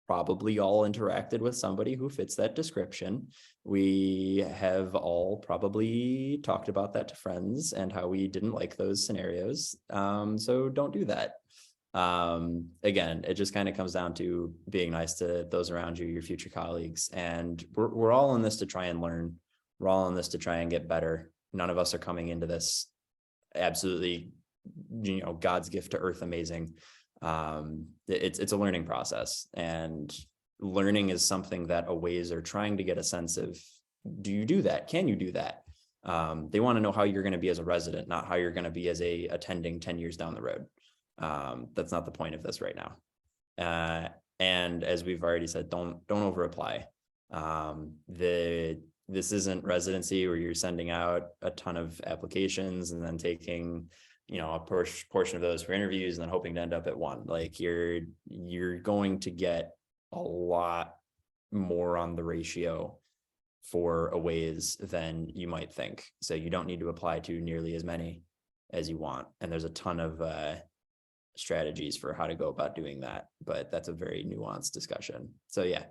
probably all interacted with somebody who fits that description. We have all probably talked about that to friends and how we didn't like those scenarios. So don't do that. Again, it just kind of comes down to being nice to those around you, your future colleagues. And we're all in this to try and learn. We're all in this to try and get better. None of us are coming into this absolutely, God's gift to earth amazing. It's a learning process, and learning is something that aways are trying to get a sense of. Do you do that? Can you do that? They want to know how you're going to be as a resident, not how you're going to be as a attending 10 years down the road. That's not the point of this right now. And as we've already said, don't over apply. This isn't residency where you're sending out a ton of applications and then taking, a portion of those for interviews and then hoping to end up at one. Like, you're going to get a lot more on the ratio for aways than you might think. So you don't need to apply to nearly as many as you want. And there's a ton of strategies for how to go about doing that, but that's a very nuanced discussion. So yeah,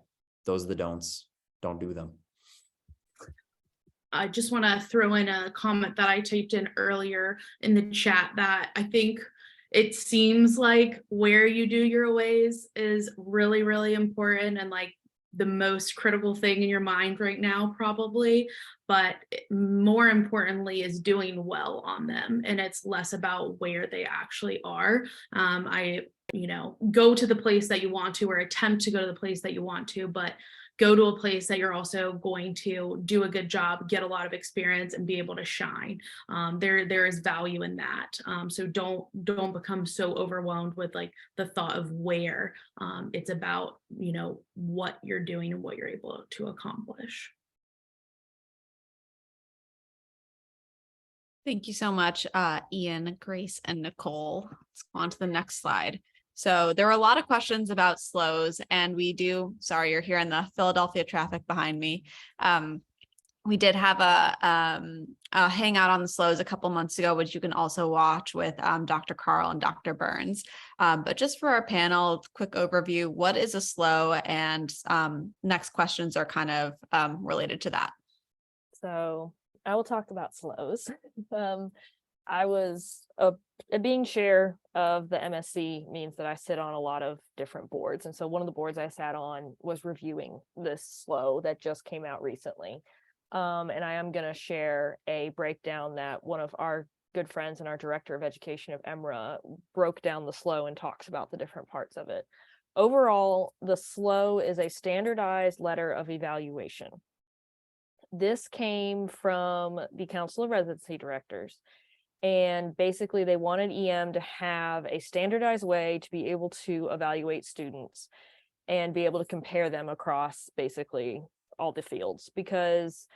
those are the don'ts. Don't do them. I just want to throw in a comment that I typed in earlier in the chat, that I think it seems like where you do your aways is really, really important and like the most critical thing in your mind right now, probably. But more importantly is doing well on them. And it's less about where they actually are. Go to the place that you want to, or attempt to go to the place that you want to, but go to a place that you're also going to do a good job, get a lot of experience, and be able to shine. There is value in that. So don't become so overwhelmed with like the thought of where. It's about, what you're doing and what you're able to accomplish. Thank you so much, Ian, Grace, and Nicole. Let's go on to the next slide. So there were a lot of questions about SLOs, and sorry, you're hearing the Philadelphia traffic behind me. We did have a hangout on the SLOs a couple months ago, which you can also watch with Dr. Carl and Dr. Burns. But just for our panel, quick overview, what is a SLO? And next questions are kind of related to that. So I will talk about SLOs. I was being chair of the MSc means that I sit on a lot of different boards. And so one of the boards I sat on was reviewing this SLO that just came out recently. And I am going to share a breakdown that one of our good friends and our director of education of EMRA broke down the SLO and talks about the different parts of it. Overall, the SLO is a standardized letter of evaluation. This came from the Council of Residency Directors. And basically they wanted EM to have a standardized way to be able to evaluate students and be able to compare them across basically all the fields, because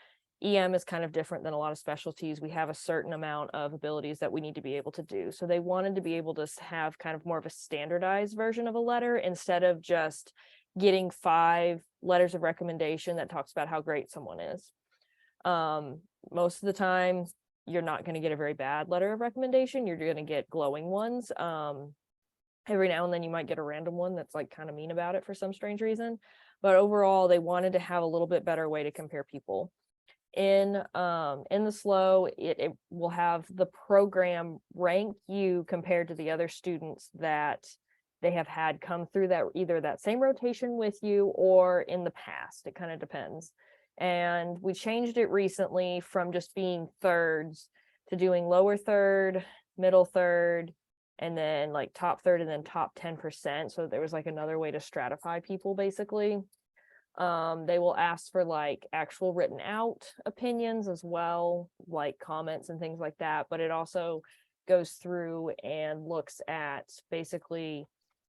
EM is kind of different than a lot of specialties. We have a certain amount of abilities that we need to be able to do. So they wanted to be able to have kind of more of a standardized version of a letter instead of just getting 5 letters of recommendation that talks about how great someone is. Most of the time, you're not going to get a very bad letter of recommendation. You're going to get glowing ones. Every now and then you might get a random one that's like kind of mean about it for some strange reason. But overall, they wanted to have a little bit better way to compare people. In the SLO, it will have the program rank you compared to the other students that they have had come through that either that same rotation with you or in the past. It kind of depends. And we changed it recently from just being thirds to doing lower third, middle third, and then like top third and then top 10%. So there was like another way to stratify people basically. They will ask for like actual written out opinions as well, like comments and things like that. But it also goes through and looks at basically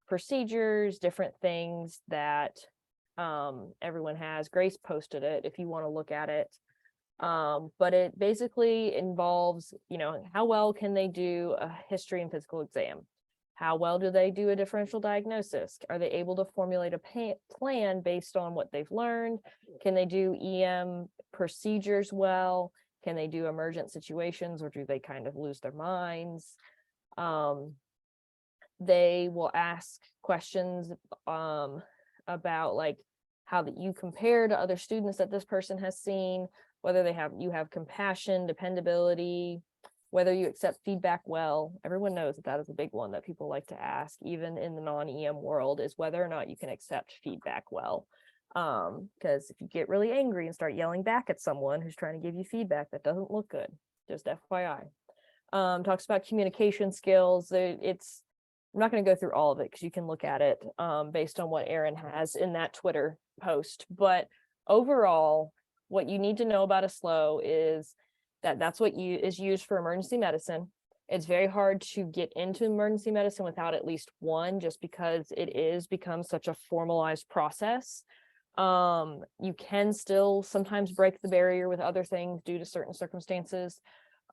procedures, different things that everyone has. Grace posted it if you want to look at it. But it basically involves, how well can they do a history and physical exam? How well do they do a differential diagnosis? Are they able to formulate a plan based on what they've learned? Can they do EM procedures well? Can they do emergent situations, or do they kind of lose their minds? They will ask questions about like how that you compare to other students that this person has seen, whether you have compassion, dependability, whether you accept feedback well. Everyone knows that is a big one that people like to ask, even in the non-EM world, is whether or not you can accept feedback well. Because if you get really angry and start yelling back at someone who's trying to give you feedback, that doesn't look good, just FYI. Talks about communication skills. I'm not going to go through all of it because you can look at it based on what Erin has in that Twitter post. But overall, what you need to know about a SLO is that that's what is used for emergency medicine. It's very hard to get into emergency medicine without at least one, just because it is become such a formalized process. You can still sometimes break the barrier with other things due to certain circumstances.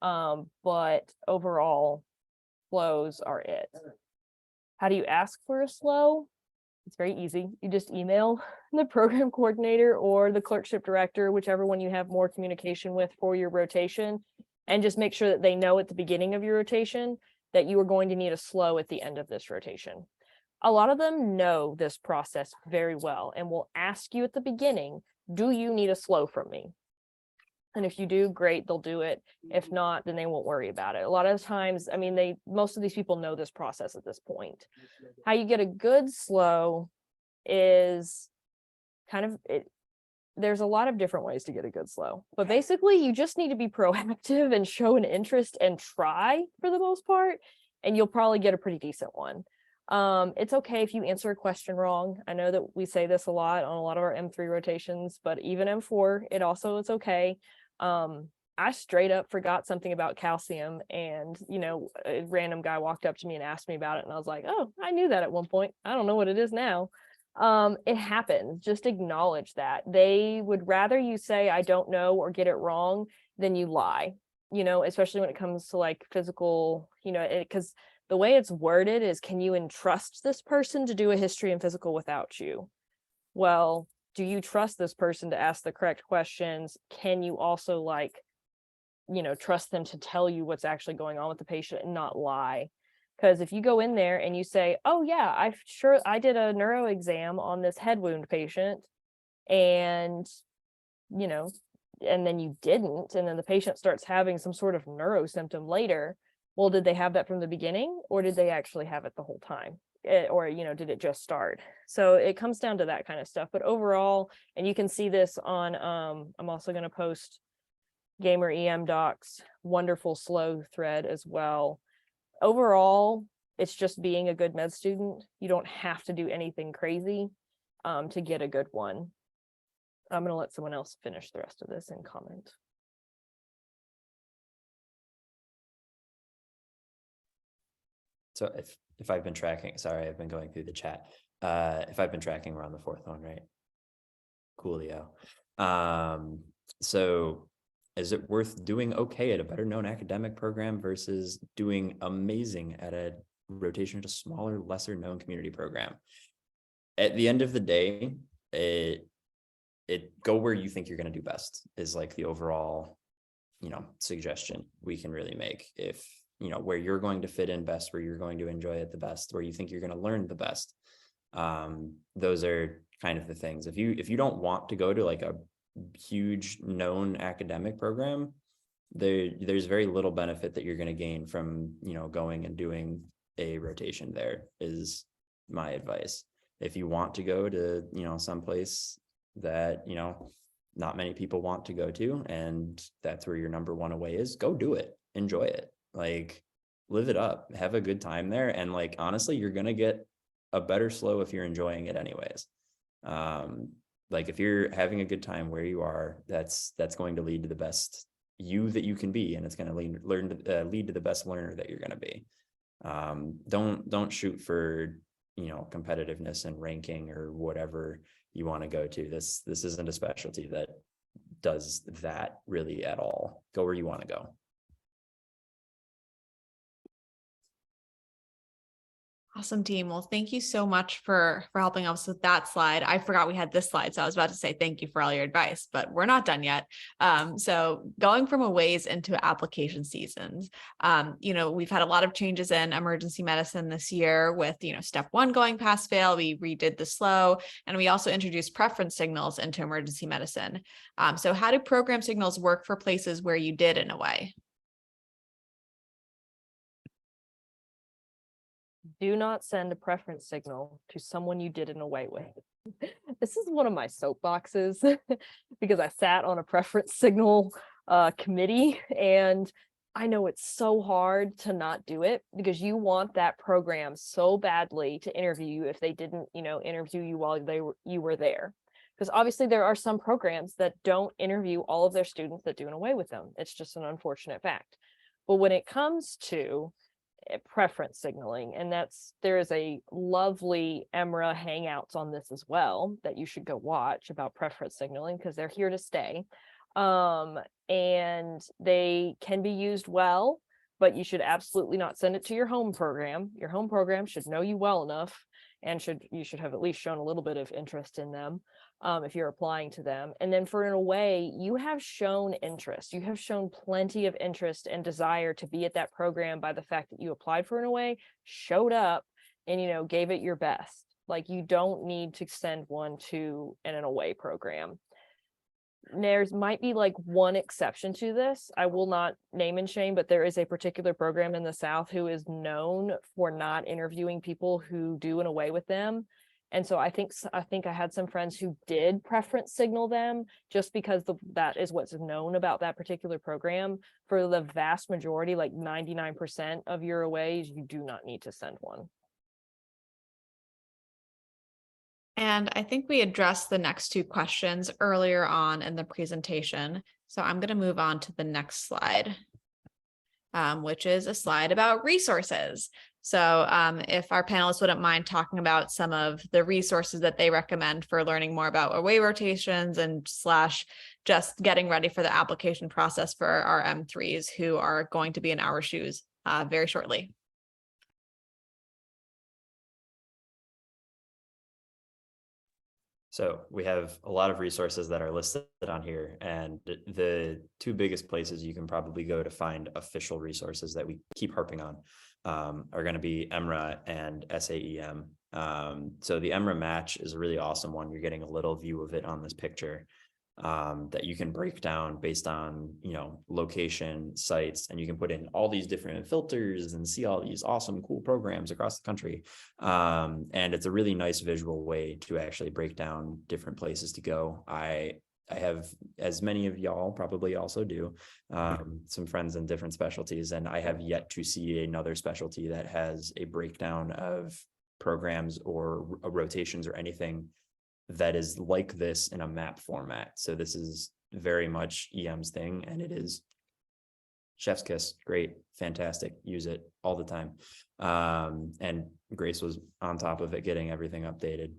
But overall, SLOs are it. How do you ask for a SLO? It's very easy. You just email the program coordinator or the clerkship director, whichever one you have more communication with for your rotation, and just make sure that they know at the beginning of your rotation that you are going to need a SLO at the end of this rotation. A lot of them know this process very well and will ask you at the beginning, do you need a SLO from me? And if you do, great, they'll do it. If not, then they won't worry about it. A lot of times, most of these people know this process at this point. How you get a good SLO is kind of it. There's a lot of different ways to get a good SLO, but basically you just need to be proactive and show an interest and try for the most part, and you'll probably get a pretty decent one. It's okay if you answer a question wrong. I know that we say this a lot on a lot of our M3 rotations, but even M4, it's okay. I straight up forgot something about calcium, and a random guy walked up to me and asked me about it, and I was like, oh, I knew that at one point. I don't know what it is now. It happens. Just acknowledge that. They would rather you say I don't know or get it wrong than you lie, especially when it comes to like physical, because the way it's worded is, can you entrust this person to do a history and physical without you? Well, do you trust this person to ask the correct questions? Can you also trust them to tell you what's actually going on with the patient and not lie? Because if you go in there and you say, oh yeah, I did a neuro exam on this head wound patient, and and then you didn't, and then the patient starts having some sort of neuro symptom later, well, did they have that from the beginning, or did they actually have it the whole time? Or did it just start? So it comes down to that kind of stuff. But overall, and you can see this on I'm also going to post Gamer EM Doc's wonderful SLO thread as well. Overall, it's just being a good med student. You don't have to do anything crazy to get a good one. I'm going to let someone else finish the rest of this and comment. So if I've been tracking, sorry, I've been going through the chat. If I've been tracking, we're on the fourth one, right? Coolio. So is it worth doing okay at a better known academic program versus doing amazing at a rotation at a smaller, lesser known community program? At the end of the day, it go where you think you're going to do best is like the overall, suggestion we can really make. If, where you're going to fit in best, where you're going to enjoy it the best, where you think you're going to learn the best. Those are kind of the things. If you don't want to go to like a huge known academic program, there's very little benefit that you're going to gain from, going and doing a rotation there, is my advice. If you want to go to, someplace that, not many people want to go to, and that's where your number one away is, go do it. Enjoy it. Like, live it up, have a good time there. And like, honestly, you're going to get a better slow if you're enjoying it anyways. Like if you're having a good time where you are, that's going to lead to the best you that you can be. And it's going to lead to the best learner that you're going to be. Don't shoot for, competitiveness and ranking or whatever you want to go to. This isn't a specialty that does that really at all. Go where you want to go. Awesome, team. Well, thank you so much for helping us with that slide. I forgot we had this slide, so I was about to say thank you for all your advice, but we're not done yet. So going from aways into application seasons, we've had a lot of changes in emergency medicine this year with, step 1 going pass fail. We redid the slow, and we also introduced preference signals into emergency medicine. So how do program signals work for places where you did an away? Do not send a preference signal to someone you did an away with. This is one of my soapboxes because I sat on a preference signal committee, and I know it's so hard to not do it because you want that program so badly to interview you if they didn't, interview you while you were there. Because obviously there are some programs that don't interview all of their students that do an away with them. It's just an unfortunate fact. But when it comes to preference signaling, and there is a lovely EMRA Hangouts on this as well that you should go watch about preference signaling because they're here to stay, and they can be used well, but you should absolutely not send it to your home program. Your home program should know you well enough, and you should have at least shown a little bit of interest in them if you're applying to them. And then for an away, you have shown interest. You have shown plenty of interest and desire to be at that program by the fact that you applied for an away, showed up, and gave it your best. Like, you don't need to send one to an away program. There's might be like one exception to this. I will not name and shame, but there is a particular program in the South who is known for not interviewing people who do an away with them. And so I think I had some friends who did preference signal them just because that is what's known about that particular program. For the vast majority, like 99% of your aways, you do not need to send one. And I think we addressed the next 2 questions earlier on in the presentation. So I'm going to move on to the next slide, which is a slide about resources. So if our panelists wouldn't mind talking about some of the resources that they recommend for learning more about away rotations and / just getting ready for the application process for our M3s who are going to be in our shoes very shortly. So we have a lot of resources that are listed on here, and the 2 biggest places you can probably go to find official resources that we keep harping on are going to be EMRA and SAEM. So the EMRA match is a really awesome one. You're getting a little view of it on this picture that you can break down based on, location, sites, and you can put in all these different filters and see all these awesome, cool programs across the country. And it's a really nice visual way to actually break down different places to go. I have, as many of y'all probably also do, some friends in different specialties, and I have yet to see another specialty that has a breakdown of programs or rotations or anything that is like this in a map format. So this is very much EM's thing, and it is chef's kiss, great, fantastic, use it all the time. And Grace was on top of it, getting everything updated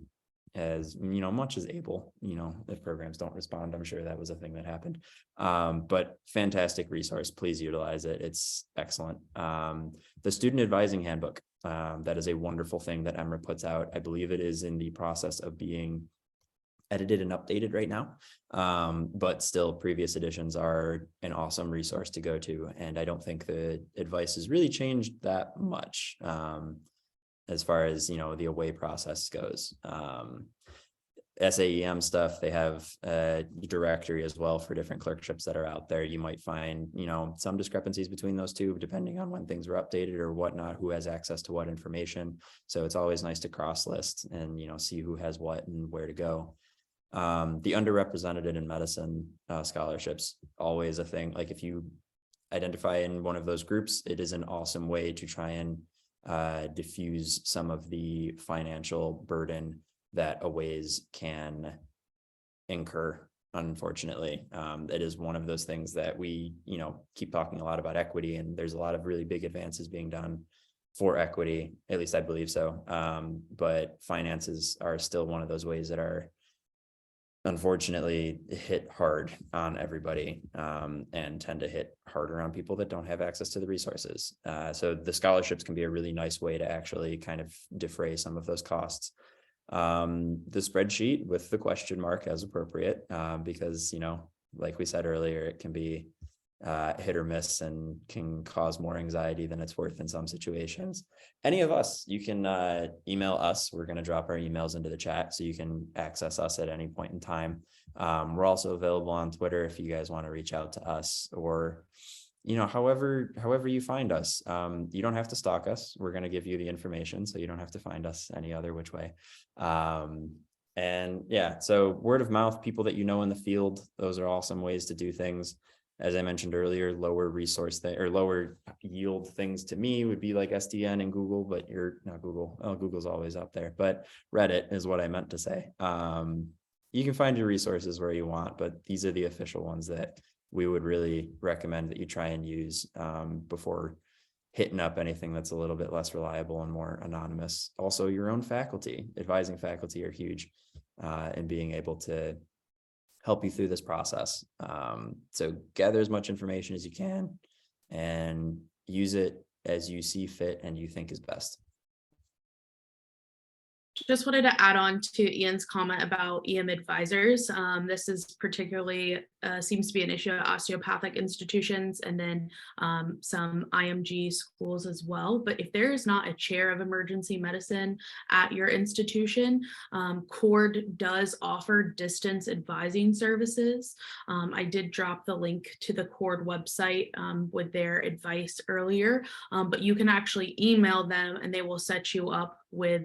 as much as able. If programs don't respond, I'm sure that was a thing that happened. But fantastic resource, please utilize it. It's excellent. The student advising handbook, that is a wonderful thing that EMRA puts out. I believe it is in the process of being edited and updated right now, but still previous editions are an awesome resource to go to, and I don't think the advice has really changed that much as far as the away process goes. SAEM stuff, they have a directory as well for different clerkships that are out there. You might find some discrepancies between those two depending on when things were updated or whatnot, who has access to what information. So it's always nice to cross list and see who has what and where to go. The underrepresented in medicine scholarships, always a thing. Like if you identify in one of those groups, it is an awesome way to try and diffuse some of the financial burden that aways can incur. Unfortunately, it is one of those things that we keep talking a lot about equity, and there's a lot of really big advances being done for equity, at least I believe so. But finances are still one of those ways that are unfortunately hit hard on everybody, and tend to hit harder on people that don't have access to the resources. So the scholarships can be a really nice way to actually kind of defray some of those costs. The spreadsheet with the question mark as appropriate, because like we said earlier, it can be hit or miss and can cause more anxiety than it's worth in some situations. Any of us, you can email us. We're going to drop our emails into the chat so you can access us at any point in time. We're also available on Twitter if you guys want to reach out to us, or however you find us. You don't have to stalk us. We're going to give you the information, so you don't have to find us any other which way. And yeah, so word of mouth, people that in the field, those are awesome ways to do things. As I mentioned earlier, lower lower yield things to me would be like SDN and Google, but you're not Google. Oh, Google's always up there, but Reddit is what I meant to say. You can find your resources where you want, but these are the official ones that we would really recommend that you try and use before hitting up anything that's a little bit less reliable and more anonymous. Also, your own faculty, advising faculty are huge in being able to help you through this process. So gather as much information as you can and use it as you see fit and you think is best. Just wanted to add on to Ian's comment about EM advisors. This is particularly seems to be an issue at osteopathic institutions and then some IMG schools as well. But if there is not a chair of emergency medicine at your institution, CORD does offer distance advising services. I did drop the link to the CORD website with their advice earlier, but you can actually email them and they will set you up with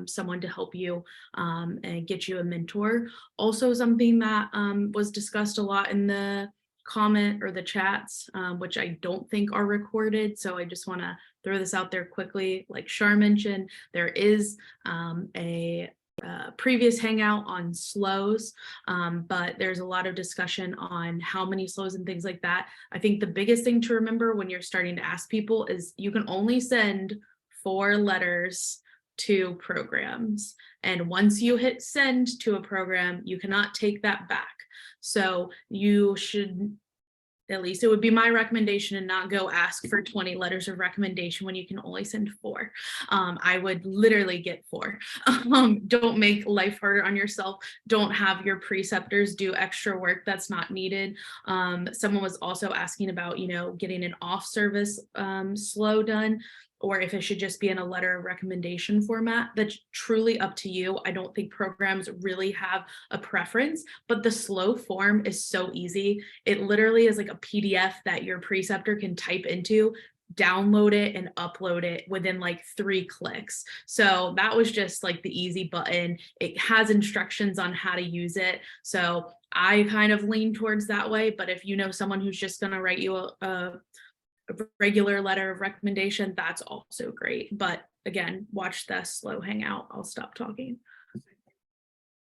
someone to help you and get you a mentor. Also, something that was discussed a lot in the comment or the chats, which I don't think are recorded. So I just want to throw this out there quickly. Like Shar mentioned, there is a previous hangout on slows, but there's a lot of discussion on how many slows and things like that. I think the biggest thing to remember when you're starting to ask people is you can only send 4 letters to programs. And once you hit send to a program, you cannot take that back. So you should, at least it would be my recommendation, and not go ask for 20 letters of recommendation when you can only send 4. I would literally get 4. Don't make life harder on yourself. Don't have your preceptors do extra work that's not needed. Someone was also asking about, getting an off service slow done, or if it should just be in a letter of recommendation format. That's truly up to you. I don't think programs really have a preference, but the slow form is so easy. It literally is like a PDF that your preceptor can type into, download it and upload it within like 3 clicks. So that was just like the easy button. It has instructions on how to use it. So I kind of lean towards that way, but if you know someone who's just going to write you a regular letter of recommendation, that's also great. But again, watch the slow hangout. I'll stop talking.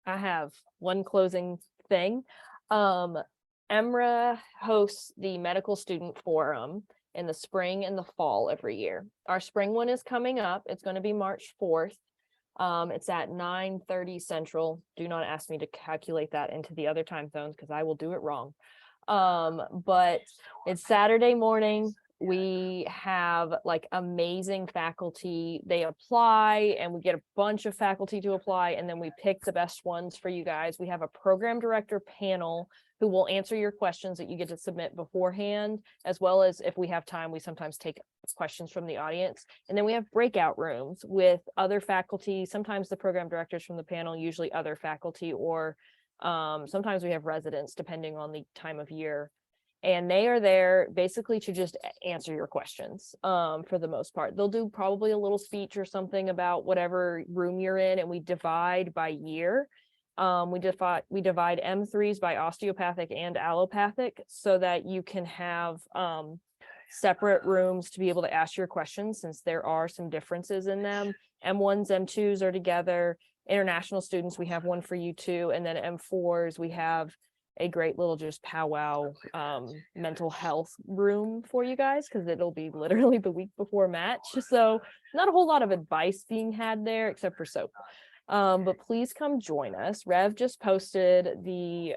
I have one closing thing. EMRA hosts the Medical Student Forum in the spring and the fall every year. Our spring one is coming up. It's going to be March 4th. It's at 9:30 Central. Do not ask me to calculate that into the other time zones because I will do it wrong. But it's Saturday morning. We have like amazing faculty. They apply and we get a bunch of faculty to apply, and then we pick the best ones for you guys. We have a program director panel who will answer your questions that you get to submit beforehand, as well as if we have time, we sometimes take questions from the audience. And then we have breakout rooms with other faculty, sometimes the program directors from the panel, usually other faculty, or sometimes we have residents depending on the time of year. And they are there basically to just answer your questions for the most part. They'll do probably a little speech or something about whatever room you're in, and we divide by year. We divide M3s by osteopathic and allopathic so that you can have separate rooms to be able to ask your questions, since there are some differences in them. M1s, M2s are together. International students, we have one for you too. And then M4s, we have a great little just powwow mental health room for you guys, because it'll be literally the week before match. So not a whole lot of advice being had there except for soap. But please come join us. Rev just posted the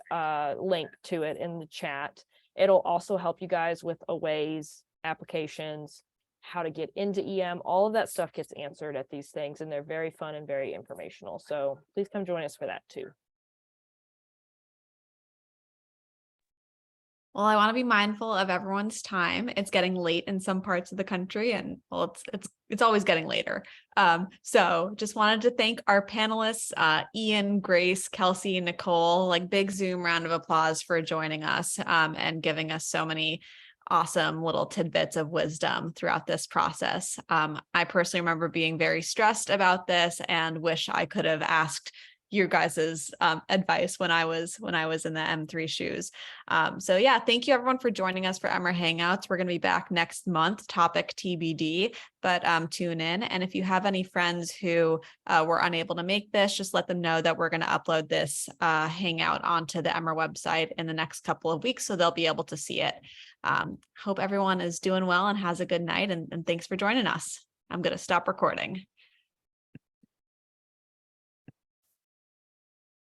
link to it in the chat. It'll also help you guys with aways, applications, how to get into EM. All of that stuff gets answered at these things, and they're very fun and very informational. So please come join us for that too. Well, I want to be mindful of everyone's time. It's getting late in some parts of the country, and well, it's always getting later. So just wanted to thank our panelists, Ian, Grace, Kelsey, Nicole, like big Zoom round of applause for joining us and giving us so many awesome little tidbits of wisdom throughout this process. I personally remember being very stressed about this and wish I could have asked your guys's advice when I was in the M3 shoes. So yeah, thank you everyone for joining us for EMRA Hangouts. We're going to be back next month, topic TBD, but tune in. And if you have any friends who were unable to make this, just let them know that we're going to upload this Hangout onto the EMRA website in the next couple of weeks, so they'll be able to see it. Hope everyone is doing well and has a good night, and thanks for joining us. I'm going to stop recording.